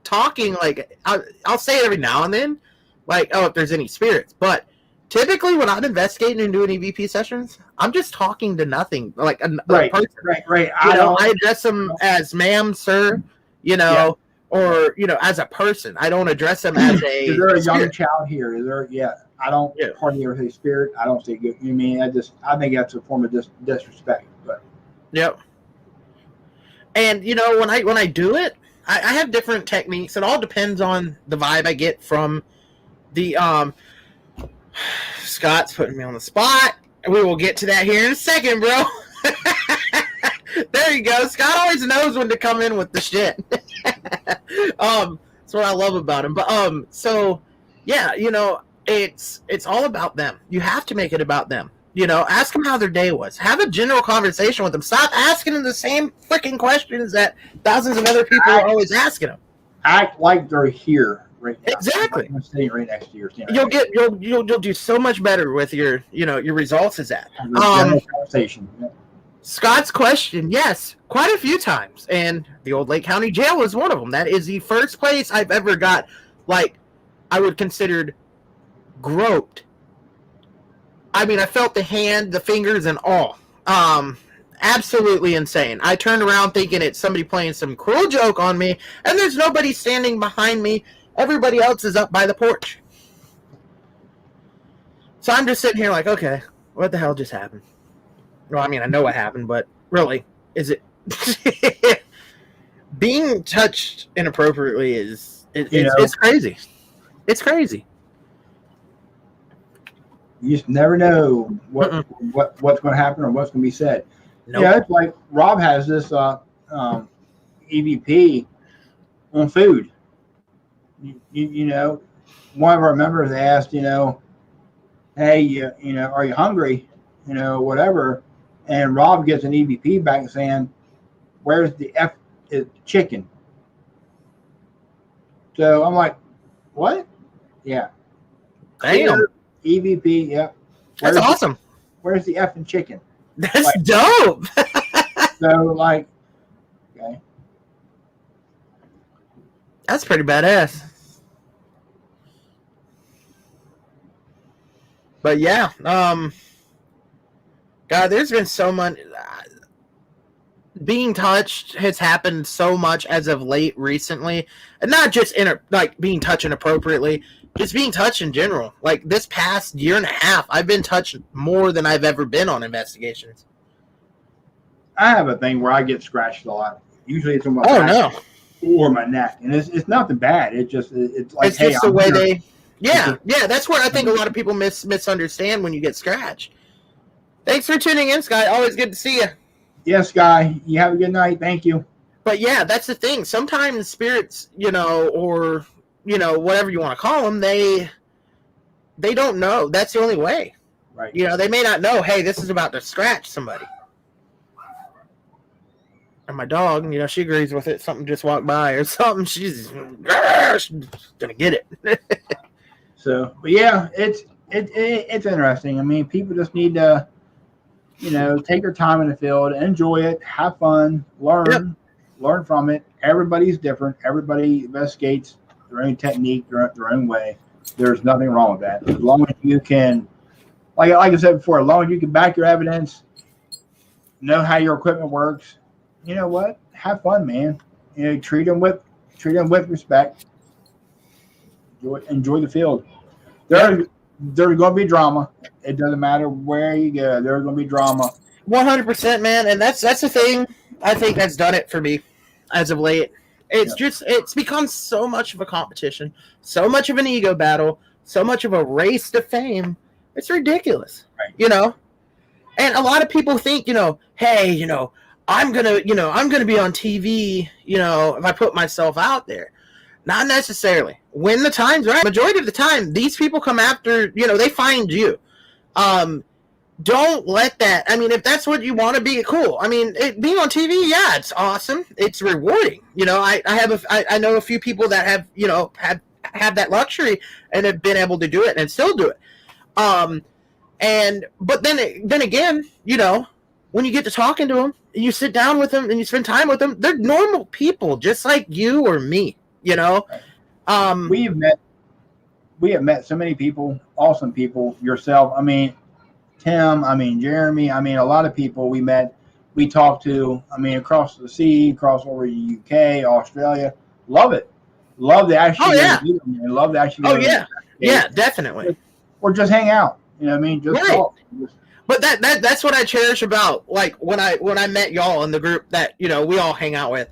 Speaker 1: talking like, I'll say it every now and then, like, oh, if there's any spirits, but typically when I'm investigating and doing EVP sessions, I'm just talking to nothing, like a person.
Speaker 2: Right.
Speaker 1: I address them as ma'am, sir, or, as a person. I don't address them as a
Speaker 2: Is there a
Speaker 1: spirit.
Speaker 2: young child here? Is there, I don't hardly ever say spirit. I don't say good. I think that's a form of disrespect. But
Speaker 1: yep. And when I do it, I have different techniques. It all depends on the vibe I get from the Scott's putting me on the spot. We will get to that here in a second, bro. There you go. Scott always knows when to come in with the shit. That's what I love about him. But so yeah, it's all about them. You have to make it about them. Ask them how their day was. Have a general conversation with them. Stop asking them the same freaking questions that thousands of other people are always asking them.
Speaker 2: Act like they're here right now.
Speaker 1: Exactly.
Speaker 2: I'm sitting right next to you.
Speaker 1: You'll do so much better with your results as that.
Speaker 2: Conversation. Yeah.
Speaker 1: Scott's question, yes, quite a few times, and the Old Lake County Jail was one of them. That is the first place I've ever got, like, I would considered groped. I mean, I felt the hand, the fingers, and all. Absolutely insane. I turned around thinking it's somebody playing some cruel joke on me, and there's nobody standing behind me. Everybody else is up by the porch. So I'm just sitting here like, okay, what the hell just happened? Well, I mean, I know what happened, but really, is it... Being touched inappropriately it's crazy. It's crazy.
Speaker 2: You just never know what's going to happen or what's going to be said.
Speaker 1: Nope.
Speaker 2: Yeah, it's like Rob has this EVP on food. One of our members asked, hey, are you hungry? Whatever. And Rob gets an EVP back saying, where's the chicken? So I'm like, what? Yeah.
Speaker 1: Damn.
Speaker 2: EVP, yeah.
Speaker 1: That's awesome.
Speaker 2: Where's the effing chicken?
Speaker 1: That's dope.
Speaker 2: So, okay.
Speaker 1: That's pretty badass. But yeah, God, there's been so much. Being touched has happened so much as of late recently, and not just being touched inappropriately, just being touched in general. Like this past year and a half, I've been touched more than I've ever been on investigations.
Speaker 2: I have a thing where I get scratched a lot. Usually it's on my back or my neck, and it's nothing bad. It's like,
Speaker 1: it's just the way they. Yeah. That's what I think a lot of people misunderstand when you get scratched. Thanks for tuning in, Sky. Always good to see you.
Speaker 2: Yes, Guy. You have a good night. Thank you.
Speaker 1: But yeah, that's the thing. Sometimes spirits, or whatever you want to call them, they don't know. That's the only way.
Speaker 2: Right.
Speaker 1: You know, they may not know, hey, this is about to scratch somebody. And my dog, you know, she agrees with it. Something just walked by or something. She's gonna get it.
Speaker 2: So, but yeah, it's interesting. I mean, people just need to, you know, take their time in the field, enjoy it, have fun, learn from it. Everybody's different. Everybody investigates their own technique, their own way. There's nothing wrong with that. As long as you can, like I said before, as long as you can back your evidence, know how your equipment works, you know what? Have fun, man. You know, treat them with respect. Enjoy the field. There's going to be drama. It doesn't matter where you go. There's going to be drama.
Speaker 1: 100%, man. And that's the thing. I think that's done it for me as of late. It's become so much of a competition, so much of an ego battle, so much of a race to fame. It's ridiculous, you know? And a lot of people think, you know, hey, you know, I'm going to be on TV, you know, if I put myself out there. Not necessarily. When the time's right, majority of the time, these people come after, you know, they find you. Don't let that, I mean, if that's what you want to be, cool. I mean, being on TV, yeah, it's awesome. It's rewarding. You know, I know a few people that have, you know, have that luxury and have been able to do it and still do it. But then again, you know, when you get to talking to them, and you sit down with them and you spend time with them, they're normal people, just like you or me, you know?
Speaker 2: We have met so many people, awesome people, yourself. I mean, Tim, I mean, Jeremy, I mean, a lot of people we met, we talked to, I mean, across the sea, across over the UK, Australia. Love it. Love to actually meet them and love to actually
Speaker 1: yeah, definitely.
Speaker 2: Or just hang out. You know what I mean? Just talk.
Speaker 1: But that's what I cherish about, like, when I met y'all in the group that, you know, we all hang out with.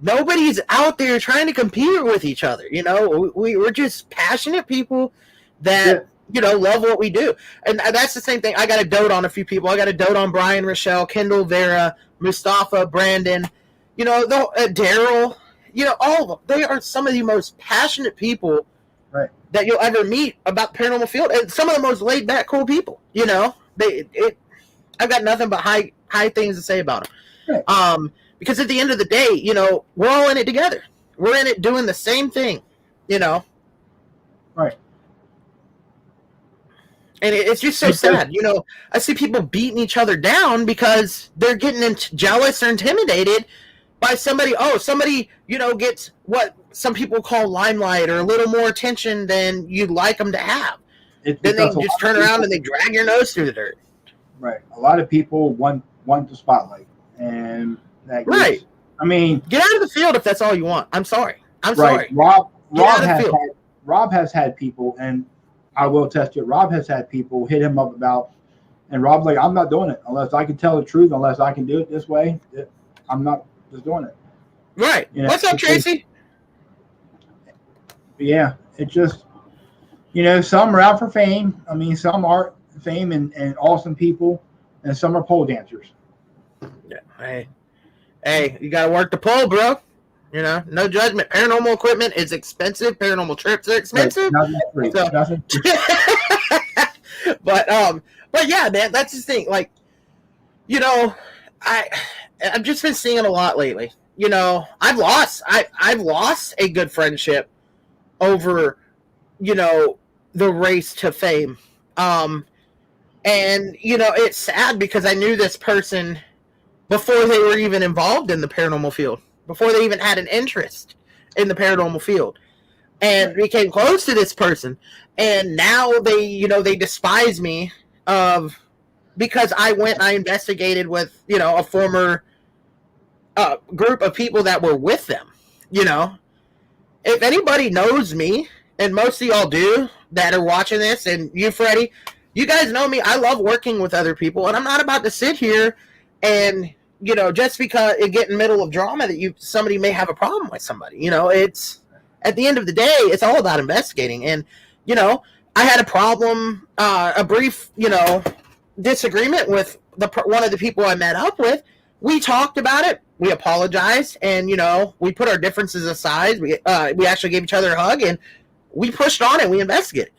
Speaker 1: Nobody's out there trying to compete with each other. You know, we're just passionate people that, you know, love what we do. And that's the same thing. I got to dote on a few people. I got to dote on Brian, Rochelle, Kendall, Vera, Mustafa, Brandon, you know, Daryl, you know, all of them. They are some of the most passionate people that you'll ever meet about paranormal field, and some of the most laid back, cool people. You know, I've got nothing but high things to say about them. Because at the end of the day, you know, we're all in it together. We're in it doing the same thing, you know.
Speaker 2: Right.
Speaker 1: And it's just so sad. You know, I see people beating each other down because they're getting jealous or intimidated by somebody. Oh, somebody, you know, gets what some people call limelight or a little more attention than you'd like them to have. Then they just turn around and they drag your nose through the dirt.
Speaker 2: Right. A lot of people want the spotlight. And that gets, I mean,
Speaker 1: get out of the field if that's all you want. I'm sorry.
Speaker 2: Rob has had people, and I will test it. Rob has had people hit him up about, and Rob's like, I'm not doing it unless I can tell the truth, unless I can do it this way. I'm not just doing it.
Speaker 1: Right. You know, what's up, Tracy?
Speaker 2: Yeah, it just, you know, some are out for fame. I mean, some are fame and awesome people, and some are pole dancers.
Speaker 1: Yeah. Hey, you gotta work the pole, bro. You know, no judgment. Paranormal equipment is expensive. Paranormal trips are expensive. But yeah, man, that's the thing. Like, you know, I've just been seeing it a lot lately. You know, I've lost a good friendship over, you know, the race to fame. And you know, it's sad because I knew this person before they were even involved in the paranormal field, before they even had an interest in the paranormal field, and became close to this person. And now they despise me because I investigated with, you know, a former group of people that were with them. You know, if anybody knows me, and most of y'all do that are watching this, and you, Freddie, you guys know me. I love working with other people, and I'm not about to sit here and, you know, just because it get in the middle of drama that somebody may have a problem with somebody. You know, it's at the end of the day, it's all about investigating. And, you know, I had a problem, a brief, you know, disagreement with one of the people I met up with. We talked about it. We apologized, and, you know, we put our differences aside. We actually gave each other a hug, and we pushed on it. We investigated.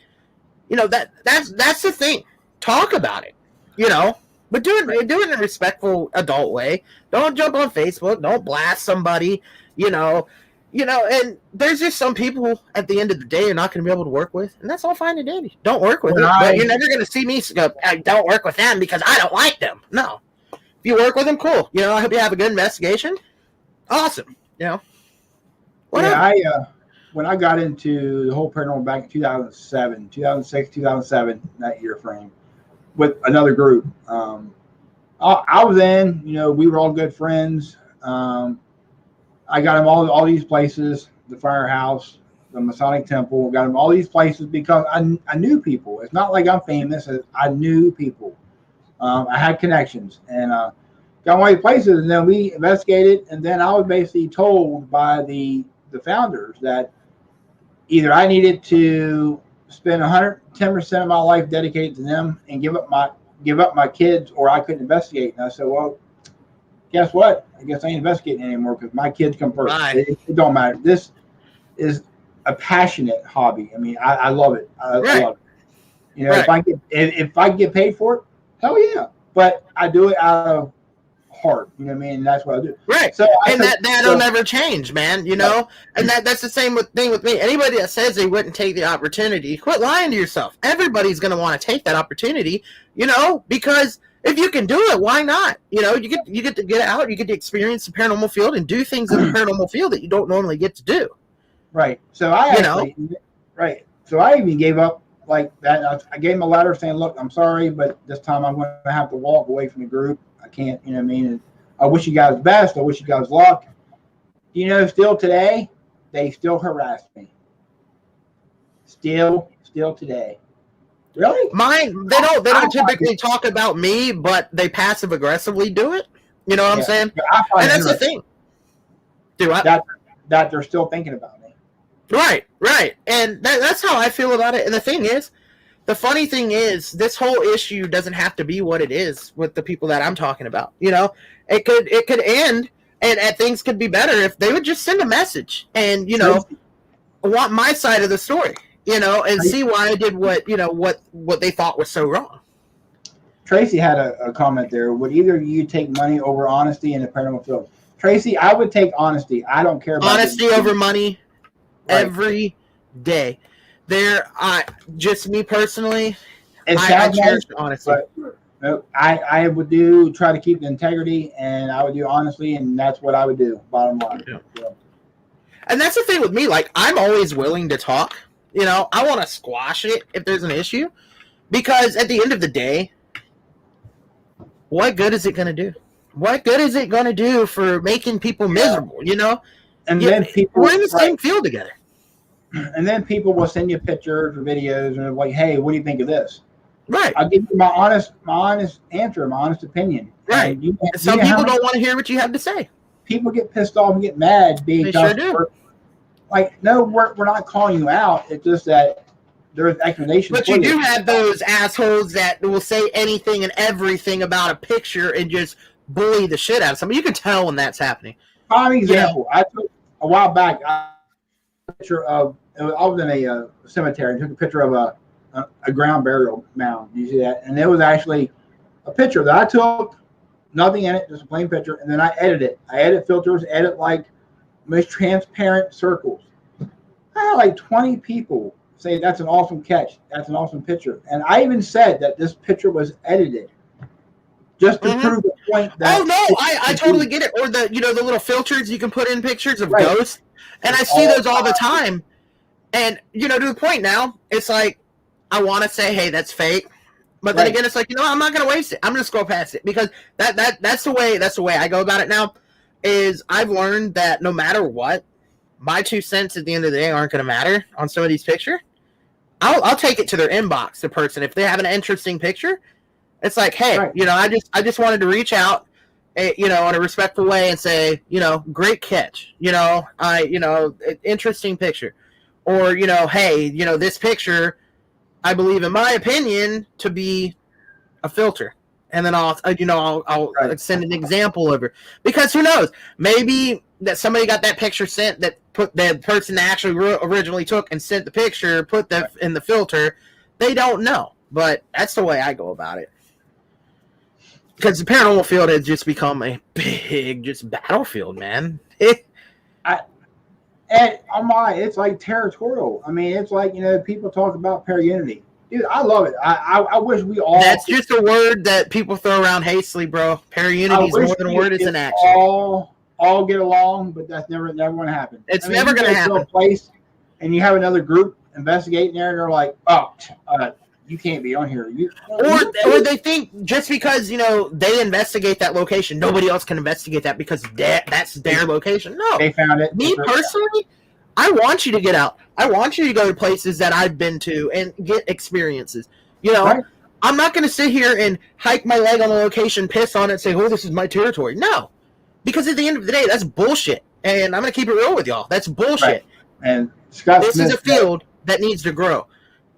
Speaker 1: You know, that's the thing. talk about it, but do it in a respectful adult way. Don't jump on Facebook. Don't blast somebody, and there's just some people at the end of the day you're not going to be able to work with, and that's all fine and dandy. Don't work with it, but you're never going to see me go, I don't work with them because I don't like them. No. If you work with them, cool. I hope you have a good investigation. Awesome. Whatever.
Speaker 2: Yeah, when I got into the whole paranormal back in 2006, 2007, that year frame, with another group, I was in, we were all good friends. I got him all these places, the firehouse, the Masonic Temple, got him all these places because I knew people. It's not like I'm famous. I knew people. I had connections, and got all these places, and then we investigated, and then I was basically told by the founders that either I needed to spend 110% of my life dedicated to them and give up my kids, or I couldn't investigate. And I said, well, guess what? I guess I ain't investigating anymore because my kids come first.
Speaker 1: Right.
Speaker 2: It don't matter. This is a passionate hobby. I mean, I love it. I love it.
Speaker 1: Right.
Speaker 2: If I get paid for it, hell yeah. But I do it out of heart. You know what I mean? And that's what I do.
Speaker 1: Right.
Speaker 2: So
Speaker 1: that'll never change, man. And that's the same thing with me. Anybody that says they wouldn't take the opportunity, quit lying to yourself. Everybody's going to want to take that opportunity, because if you can do it, why not? You get to get out, you get to experience the paranormal field and do things in the paranormal field that you don't normally get to do.
Speaker 2: Right. So right. So I even gave up like that. I gave him a letter saying, look, I'm sorry, but this time I'm going to have to walk away from the group. I can't, you know what I mean? And I wish you guys best. I wish you guys luck. Still today, they still harass me. Still today. Really?
Speaker 1: Mine, they don't typically talk about me, but they passive aggressively do it. You know what I'm saying? And that's the thing. Do I?
Speaker 2: That they're still thinking about me.
Speaker 1: Right. And that's how I feel about it. And the funny thing is, this whole issue doesn't have to be what it is with the people that I'm talking about. It could end, and things could be better if they would just send a message and want my side of the story. And see why I did what they thought was so wrong.
Speaker 2: Tracy had a comment there. Would either of you take money over honesty in the paranormal field? Tracy, I would take honesty. I don't care about
Speaker 1: honesty over money every day. Just me personally, I cherish honesty.
Speaker 2: I would try to keep the integrity, and I would do honestly, and that's what I would do, bottom line. Yeah.
Speaker 1: And that's the thing with me. Like, I'm always willing to talk. I want to squash it if there's an issue, because at the end of the day, what good is it going to do? What good is it going to do for making people miserable?
Speaker 2: And then
Speaker 1: we're in the same field together.
Speaker 2: And then people will send you pictures or videos and they're like, hey, what do you think of this?
Speaker 1: Right.
Speaker 2: I'll give you my honest answer, my honest opinion.
Speaker 1: Right. Some people don't want to hear what you have to say.
Speaker 2: People get pissed off and get mad because
Speaker 1: they sure do.
Speaker 2: We're not calling you out. It's just that there's explanations.
Speaker 1: But you do have those assholes that will say anything and everything about a picture and just bully the shit out of somebody. You can tell when that's happening.
Speaker 2: Prime example. I took a while back a picture of. I was in a cemetery and took a picture of a ground burial mound. You see that? And it was actually a picture that I took, nothing in it, just a plain picture, and then I edited it. I edit filters, edit like most transparent circles. I had like 20 people say that's an awesome catch, that's an awesome picture, and I even said that this picture was edited just to prove the point that.
Speaker 1: Oh no, I totally get it. Or the the little filters you can put in pictures of ghosts, and I see those all the time. And, to the point now, it's like, I want to say, hey, that's fake. But then again, it's like, I'm not going to waste it. I'm going to scroll past it. Because that's the way I go about it now, is I've learned that no matter what, my 2 cents at the end of the day aren't going to matter on some of these pictures. I'll take it to their inbox, the person. If they have an interesting picture, it's like, hey, I just wanted to reach out, in a respectful way and say, great catch. Interesting picture. Or, hey, this picture, I believe, in my opinion, to be a filter. And then I'll send an example over. Because who knows? Maybe that somebody got that picture sent that put the person that actually originally took and sent the picture, put that in the filter. They don't know. but that's the way I go about it. Because the paranormal field has just become a big, just battlefield, man.
Speaker 2: And on it's like territorial. I mean, it's like, people talk about para-unity. Dude, I love it. I wish we all.
Speaker 1: That's just a word that people throw around hastily, bro. Para-unity is more than a word; it's an action.
Speaker 2: All get along, but that's never going to happen.
Speaker 1: It's never going to happen.
Speaker 2: A place, and you have another group investigating there, and they're like, "Oh, you can't be on here."
Speaker 1: Or they think just because they investigate that location, nobody else can investigate that because that's their location. No,
Speaker 2: they found it.
Speaker 1: Me personally, I want you to get out. I want you to go to places that I've been to and get experiences. Right. I'm not going to sit here and hike my leg on a location, piss on it, and say, "Oh, this is my territory." No, because at the end of the day, that's bullshit. And I'm going to keep it real with y'all. That's bullshit. Right.
Speaker 2: And Scott
Speaker 1: this
Speaker 2: Smith,
Speaker 1: is a field that needs to grow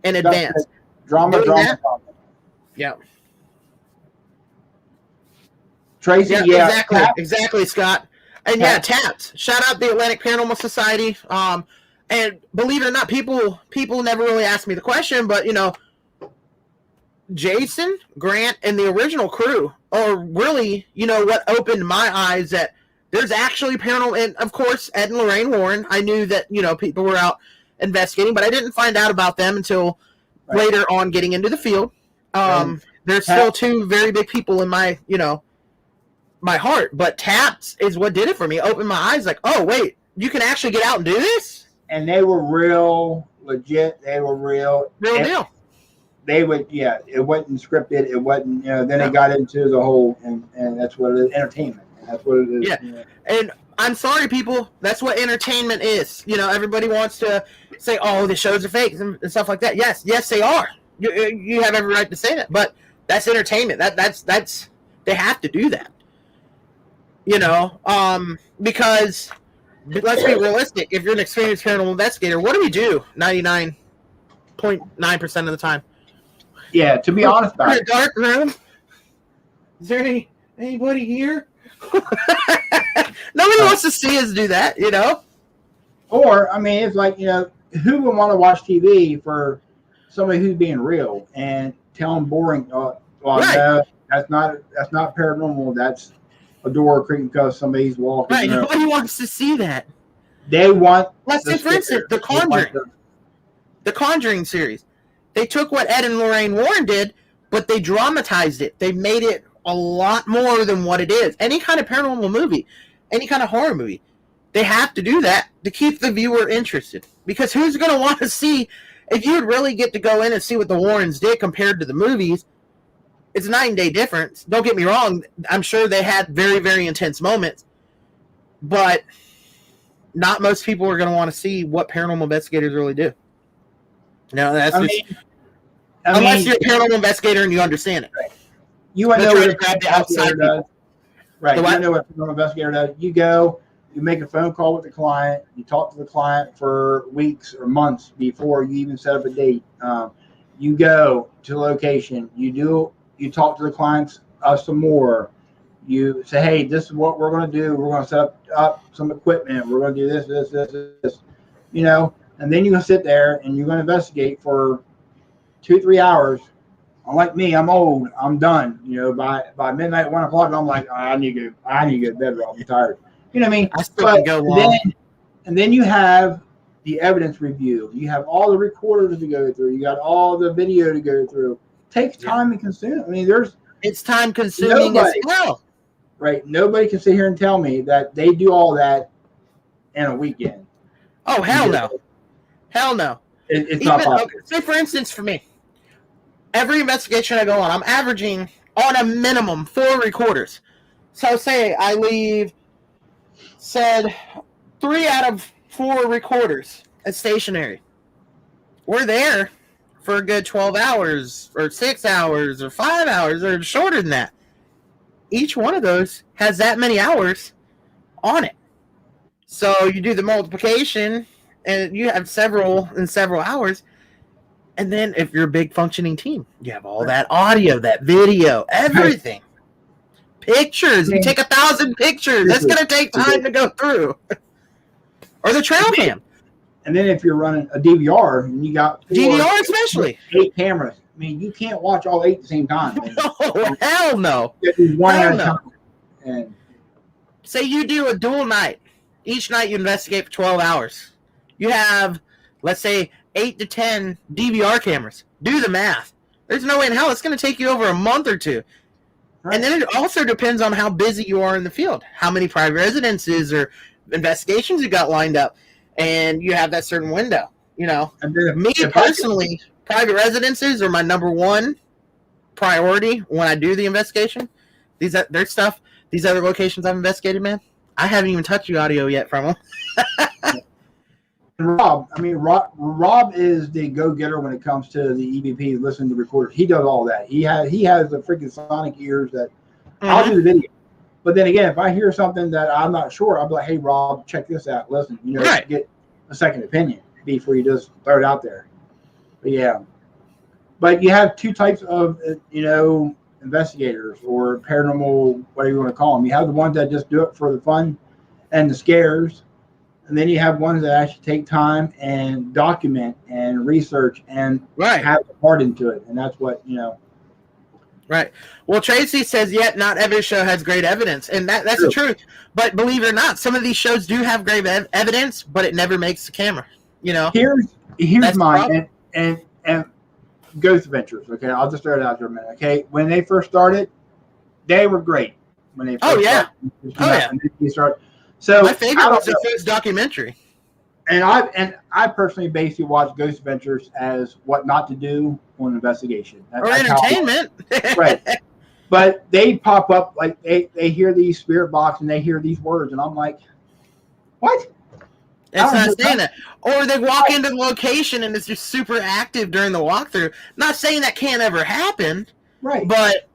Speaker 1: and advance.
Speaker 2: Drama.
Speaker 1: Yeah.
Speaker 2: Tracy, yeah.
Speaker 1: Exactly, Scott. And Taps. Shout out the Atlantic Paranormal Society. And believe it or not, people never really ask me the question, but Jason, Grant, and the original crew are really, what opened my eyes that there's actually paranormal. And of course, Ed and Lorraine Warren. I knew that people were out investigating, but I didn't find out about them until later on getting into the field. There's still two very big people in my my heart, but Taps is what did it for me. Opened my eyes, like, oh wait, you can actually get out and do this. And
Speaker 2: they were real legit. They were real
Speaker 1: deal.
Speaker 2: They would, it wasn't scripted. It wasn't, then they got into the whole, and that's what it is, entertainment. And that's what it is.
Speaker 1: Yeah. And I'm sorry, people, that's what entertainment is. Everybody wants to say, oh, the shows are fake and stuff like that. Yes, they are. You have every right to say that, but that's entertainment. That's they have to do that. Because let's be realistic. If you're an experienced paranormal investigator, what do we do 99.9% of the time?
Speaker 2: Yeah, to be honest about
Speaker 1: it. Dark room. Is there anybody here? Nobody wants to see us do that,
Speaker 2: Or, I mean, it's like, who would want to watch TV for somebody who's being real and telling boring, no, that's not paranormal. That's a door creaking because somebody's walking.
Speaker 1: Right, nobody wants to see that.
Speaker 2: They want.
Speaker 1: Let's say, for instance, The Conjuring. The Conjuring series. They took what Ed and Lorraine Warren did, but they dramatized it. They made it a lot more than what it is. Any kind of paranormal movie, any kind of horror movie, they have to do that to keep the viewer interested. Because who's going to want to see, if you would really get to go in and see what the Warrens did compared to the movies, it's a night and day difference. Don't get me wrong. I'm sure they had very, very intense moments, but not most people are going to want to see what paranormal investigators really do. No, that's unless you're a paranormal investigator and you understand it.
Speaker 2: Right. You want to know what a paranormal investigator does. Right. You want to know what a paranormal investigator does. You go, you make a phone call with the client, you talk to the client for weeks or months before you even set up a date. You go to the location, you talk to the clients some more. You say, hey, this is what we're going to do. We're going to set up some equipment. We're going to do this, and then you're going to sit there and you're going to investigate for 2-3 hours. Unlike me, I'm old. I'm done. By midnight, 1 o'clock, I'm like, I need to go to bed. I'm tired. You know what I mean?
Speaker 1: I still can go long.
Speaker 2: And then you have the evidence review. You have all the recorders to go through. You got all the video to go through. It takes time to consume. I mean,
Speaker 1: it's time consuming as well.
Speaker 2: Right. Nobody can sit here and tell me that they do all that in a weekend.
Speaker 1: Oh, hell no. Hell no.
Speaker 2: It's not possible.
Speaker 1: Say, for instance, for me, every investigation I go on, I'm averaging on a minimum 4 recorders. So say I leave, said 3 out of 4 recorders at stationary. We're there for a good 12 hours or 6 hours or 5 hours or shorter than that. Each one of those has that many hours on it. So you do the multiplication and you have several hours. And then if you're a big functioning team, you have all that audio, that video, everything. Pictures. You take 1,000 pictures. That's going to take time to go through. Or the trail cam.
Speaker 2: And then if you're running a DVR and you got
Speaker 1: DVR especially
Speaker 2: 8 cameras, I mean, you can't watch all 8 at the same time.
Speaker 1: Oh, hell no.
Speaker 2: One
Speaker 1: Hell
Speaker 2: at a
Speaker 1: no.
Speaker 2: time. And
Speaker 1: Say you do a dual night. Each night you investigate for 12 hours. You have, let's say, 8 to 10 DVR cameras. Do the math. There's no way in hell it's going to take you over a month or two.
Speaker 2: right.
Speaker 1: And then it also depends on how busy you are in the field. How many private residences or investigations you got lined up. And you have that certain window. You know,
Speaker 2: And then
Speaker 1: me personally, private residences are my number one priority when I do the investigation. There's stuff, these other locations I've investigated, man, I haven't even touched the audio yet from them.
Speaker 2: Rob, I mean, Rob is the go-getter when it comes to the EVP, listening to recorders. He does all that. He has the freaking sonic ears that I'll do the video. But then again, if I hear something that I'm not sure, I'll be like, hey, Rob, check this out. Listen,
Speaker 1: Right.
Speaker 2: Get a second opinion before you just throw it out there. But yeah. But you have 2 types of, investigators or paranormal, whatever you want to call them. You have the ones that just do it for the fun and the scares. And then you have ones that actually take time and document and research and
Speaker 1: Right.
Speaker 2: have heart into it. And that's what,
Speaker 1: Right. Well, Tracy says, yet not every show has great evidence. And that's the truth. But believe it or not, some of these shows do have great evidence, but it never makes the camera.
Speaker 2: Here's
Speaker 1: That's the
Speaker 2: mine.
Speaker 1: problem.
Speaker 2: And Ghost Adventures. Okay. I'll just throw it out there a minute. Okay. When they first started, they were great. When they first started. And then they started. So
Speaker 1: My favorite was the first documentary.
Speaker 2: And I personally basically watch Ghost Adventures as what not to do on an investigation.
Speaker 1: Or entertainment.
Speaker 2: Right. But they pop up like they hear these spirit box and they hear these words, and I'm like, what?
Speaker 1: It's not saying that. Or they walk into the location and it's just super active during the walkthrough. Not saying that can't ever happen.
Speaker 2: Right.
Speaker 1: But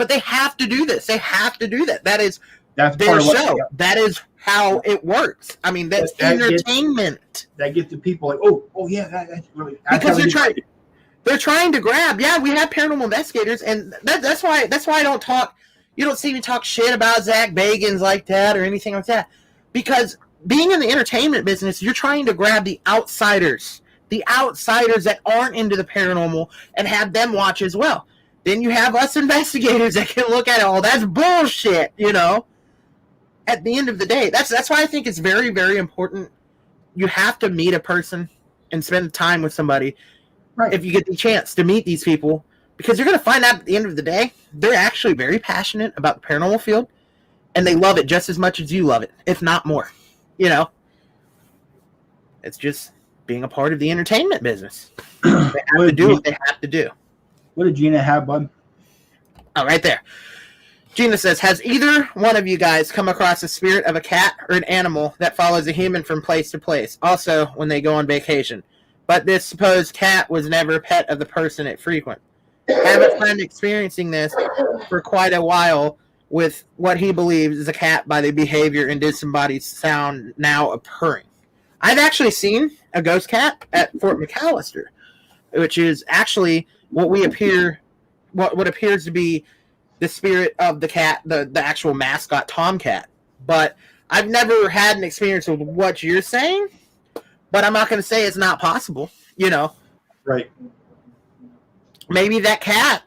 Speaker 1: they have to do this. They have to do that. That's
Speaker 2: part
Speaker 1: their
Speaker 2: of what,
Speaker 1: show. That is how it works. I mean, that's entertainment.
Speaker 2: That gets the people like, oh yeah, that's really,
Speaker 1: because they're trying to grab. Yeah, we have paranormal investigators, and that's why I don't talk. You don't see me talk shit about Zach Bagans like that or anything like that, because being in the entertainment business, you're trying to grab the outsiders that aren't into the paranormal, and have them watch as well. Then you have us investigators that can look at it. Oh, that's bullshit. At the end of the day, that's why I think it's very, very important. You have to meet a person and spend time with somebody.
Speaker 2: Right.
Speaker 1: If you get the chance to meet these people, because you're going to find out at the end of the day, they're actually very passionate about the paranormal field, and they love it just as much as you love it, if not more. It's just being a part of the entertainment business. They have to do what they have to do.
Speaker 2: What did Gina have, bud?
Speaker 1: Oh, right there. Gina says, has either one of you guys come across the spirit of a cat or an animal that follows a human from place to place, also when they go on vacation? But this supposed cat was never a pet of the person it frequent. I have a friend experiencing this for quite a while with what he believes is a cat by the behavior and disembodied sound now of purring. I've actually seen a ghost cat at Fort McAllister, which is actually what appears to be the spirit of the cat, the actual mascot tomcat. But I've never had an experience with what you're saying, but I'm not going to say it's not possible,
Speaker 2: Right.
Speaker 1: Maybe that cat,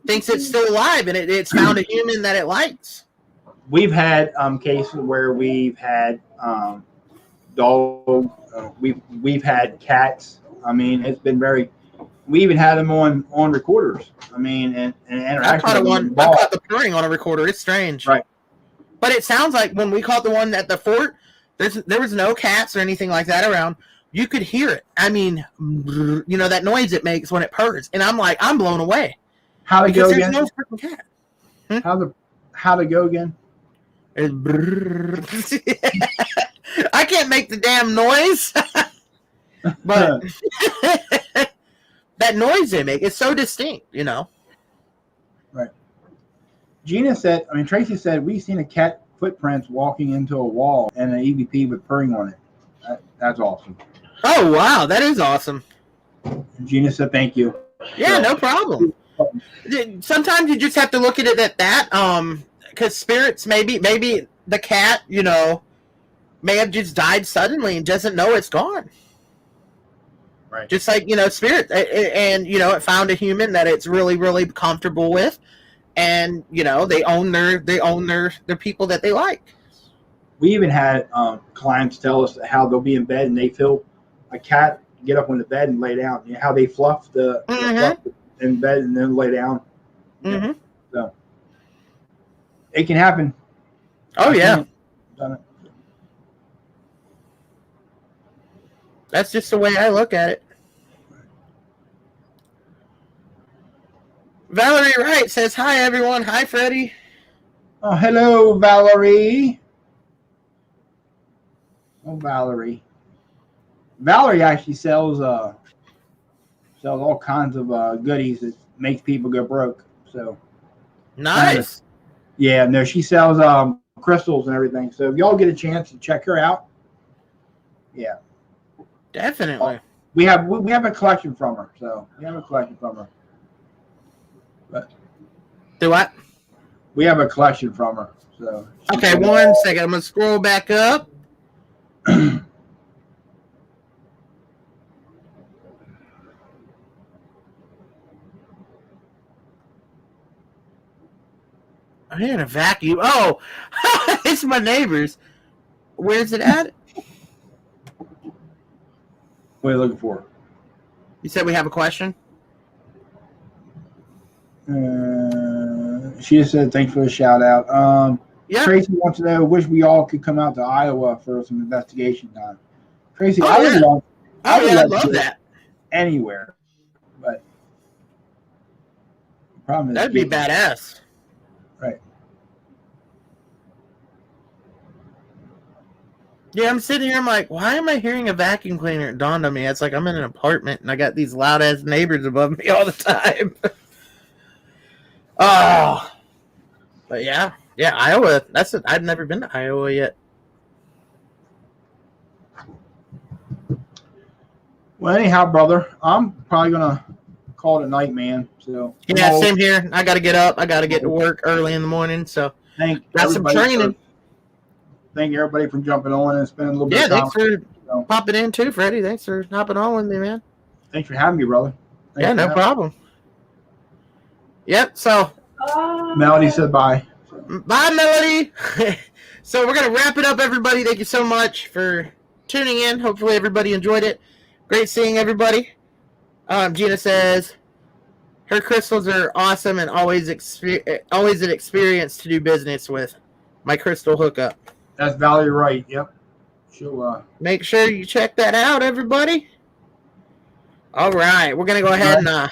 Speaker 1: thinks it's still alive and it's found a human that it likes.
Speaker 2: We've had cases where we've had dogs, we've had cats. I mean, it's been we even had them on recorders. I mean, and
Speaker 1: I caught the purring on a recorder. It's strange.
Speaker 2: Right.
Speaker 1: But it sounds like when we caught the one at the fort, there was no cats or anything like that around. You could hear it. I mean, that noise it makes when it purrs. And I'm blown away.
Speaker 2: How to go again?
Speaker 1: There's no freaking cat.
Speaker 2: How to go again?
Speaker 1: I can't make the damn noise. But that noise they make is so distinct,
Speaker 2: Right. Tracy said, we've seen a cat footprints walking into a wall and an EVP with purring on it. That's awesome.
Speaker 1: Oh, wow. That is awesome.
Speaker 2: Gina said, thank you.
Speaker 1: Yeah, no problem. Sometimes you just have to look at it at that. Because spirits, maybe the cat, may have just died suddenly and doesn't know it's gone.
Speaker 2: Right.
Speaker 1: Just like, spirit, and it found a human that it's really, really comfortable with, and they own their people that they like.
Speaker 2: We even had clients tell us how they'll be in bed and they feel a cat get up on the bed and lay down. How they fluff the fluff in bed and then lay down.
Speaker 1: Mm-hmm.
Speaker 2: So it can happen.
Speaker 1: Oh yeah,
Speaker 2: Done it.
Speaker 1: that's just the way I look at it. Valerie Wright says, "Hi everyone, hi Freddie."
Speaker 2: Oh, hello, Valerie. Oh, Valerie. Valerie actually sells all kinds of goodies that makes people go broke. So
Speaker 1: Nice.
Speaker 2: yeah, no, she sells crystals and everything. So if y'all get a chance to check her out, yeah,
Speaker 1: Definitely.
Speaker 2: we have a collection from her. So we have a collection from her. But
Speaker 1: Do what?
Speaker 2: we have a collection from her. So
Speaker 1: Okay, 1 second. I'm gonna scroll back up. I'm hearing a vacuum. Oh, it's my neighbor's. Where's it at?
Speaker 2: what are you looking for?
Speaker 1: You said we have a question?
Speaker 2: She just said thanks for the shout out.
Speaker 1: Yeah.
Speaker 2: Tracy wants to know, wish we all could come out to Iowa for some investigation time. Tracy,
Speaker 1: Oh,
Speaker 2: I would
Speaker 1: yeah.
Speaker 2: love, I
Speaker 1: Oh,
Speaker 2: would
Speaker 1: yeah, I
Speaker 2: love to
Speaker 1: love
Speaker 2: do it
Speaker 1: that.
Speaker 2: anywhere, but the problem is
Speaker 1: That'd be
Speaker 2: getting-
Speaker 1: badass.
Speaker 2: Right.
Speaker 1: Yeah, I'm sitting here. I'm like, why am I hearing a vacuum cleaner? It dawned on me. It's like I'm in an apartment and I got these loud ass neighbors above me all the time. Oh, but yeah, Iowa. I've never been to Iowa yet.
Speaker 2: Well, anyhow, brother, I'm probably gonna call it a night, man. So
Speaker 1: Yeah, same here. I got to get up. I got to get to work early in the morning. So
Speaker 2: Thank
Speaker 1: got some
Speaker 2: everybody
Speaker 1: training.
Speaker 2: thank everybody for jumping on and spending a little bit
Speaker 1: Yeah,
Speaker 2: of time.
Speaker 1: thanks for popping in too, Freddie. Thanks for hopping on with me, man.
Speaker 2: Thanks for having me, brother. Thanks
Speaker 1: Yeah,
Speaker 2: for
Speaker 1: no
Speaker 2: having
Speaker 1: problem. Yep. So
Speaker 2: me. Melody said bye.
Speaker 1: bye, Melody. So we're gonna wrap it up, everybody. Thank you so much for tuning in. Hopefully, everybody enjoyed it. Great seeing everybody. Gina says her crystals are awesome and always an experience to do business with. My crystal hookup.
Speaker 2: That's Valerie Wright. Yep. She'll
Speaker 1: Make sure you check that out, everybody. All right, we're gonna go ahead and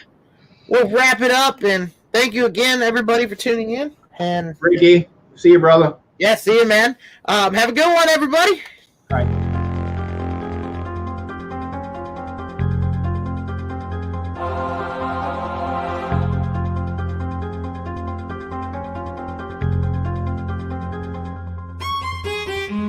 Speaker 1: we'll wrap it up. And thank you again, everybody, for tuning in. And
Speaker 2: Ricky, see you, brother.
Speaker 1: yeah, see you, man. Have a good one, everybody.
Speaker 2: All right.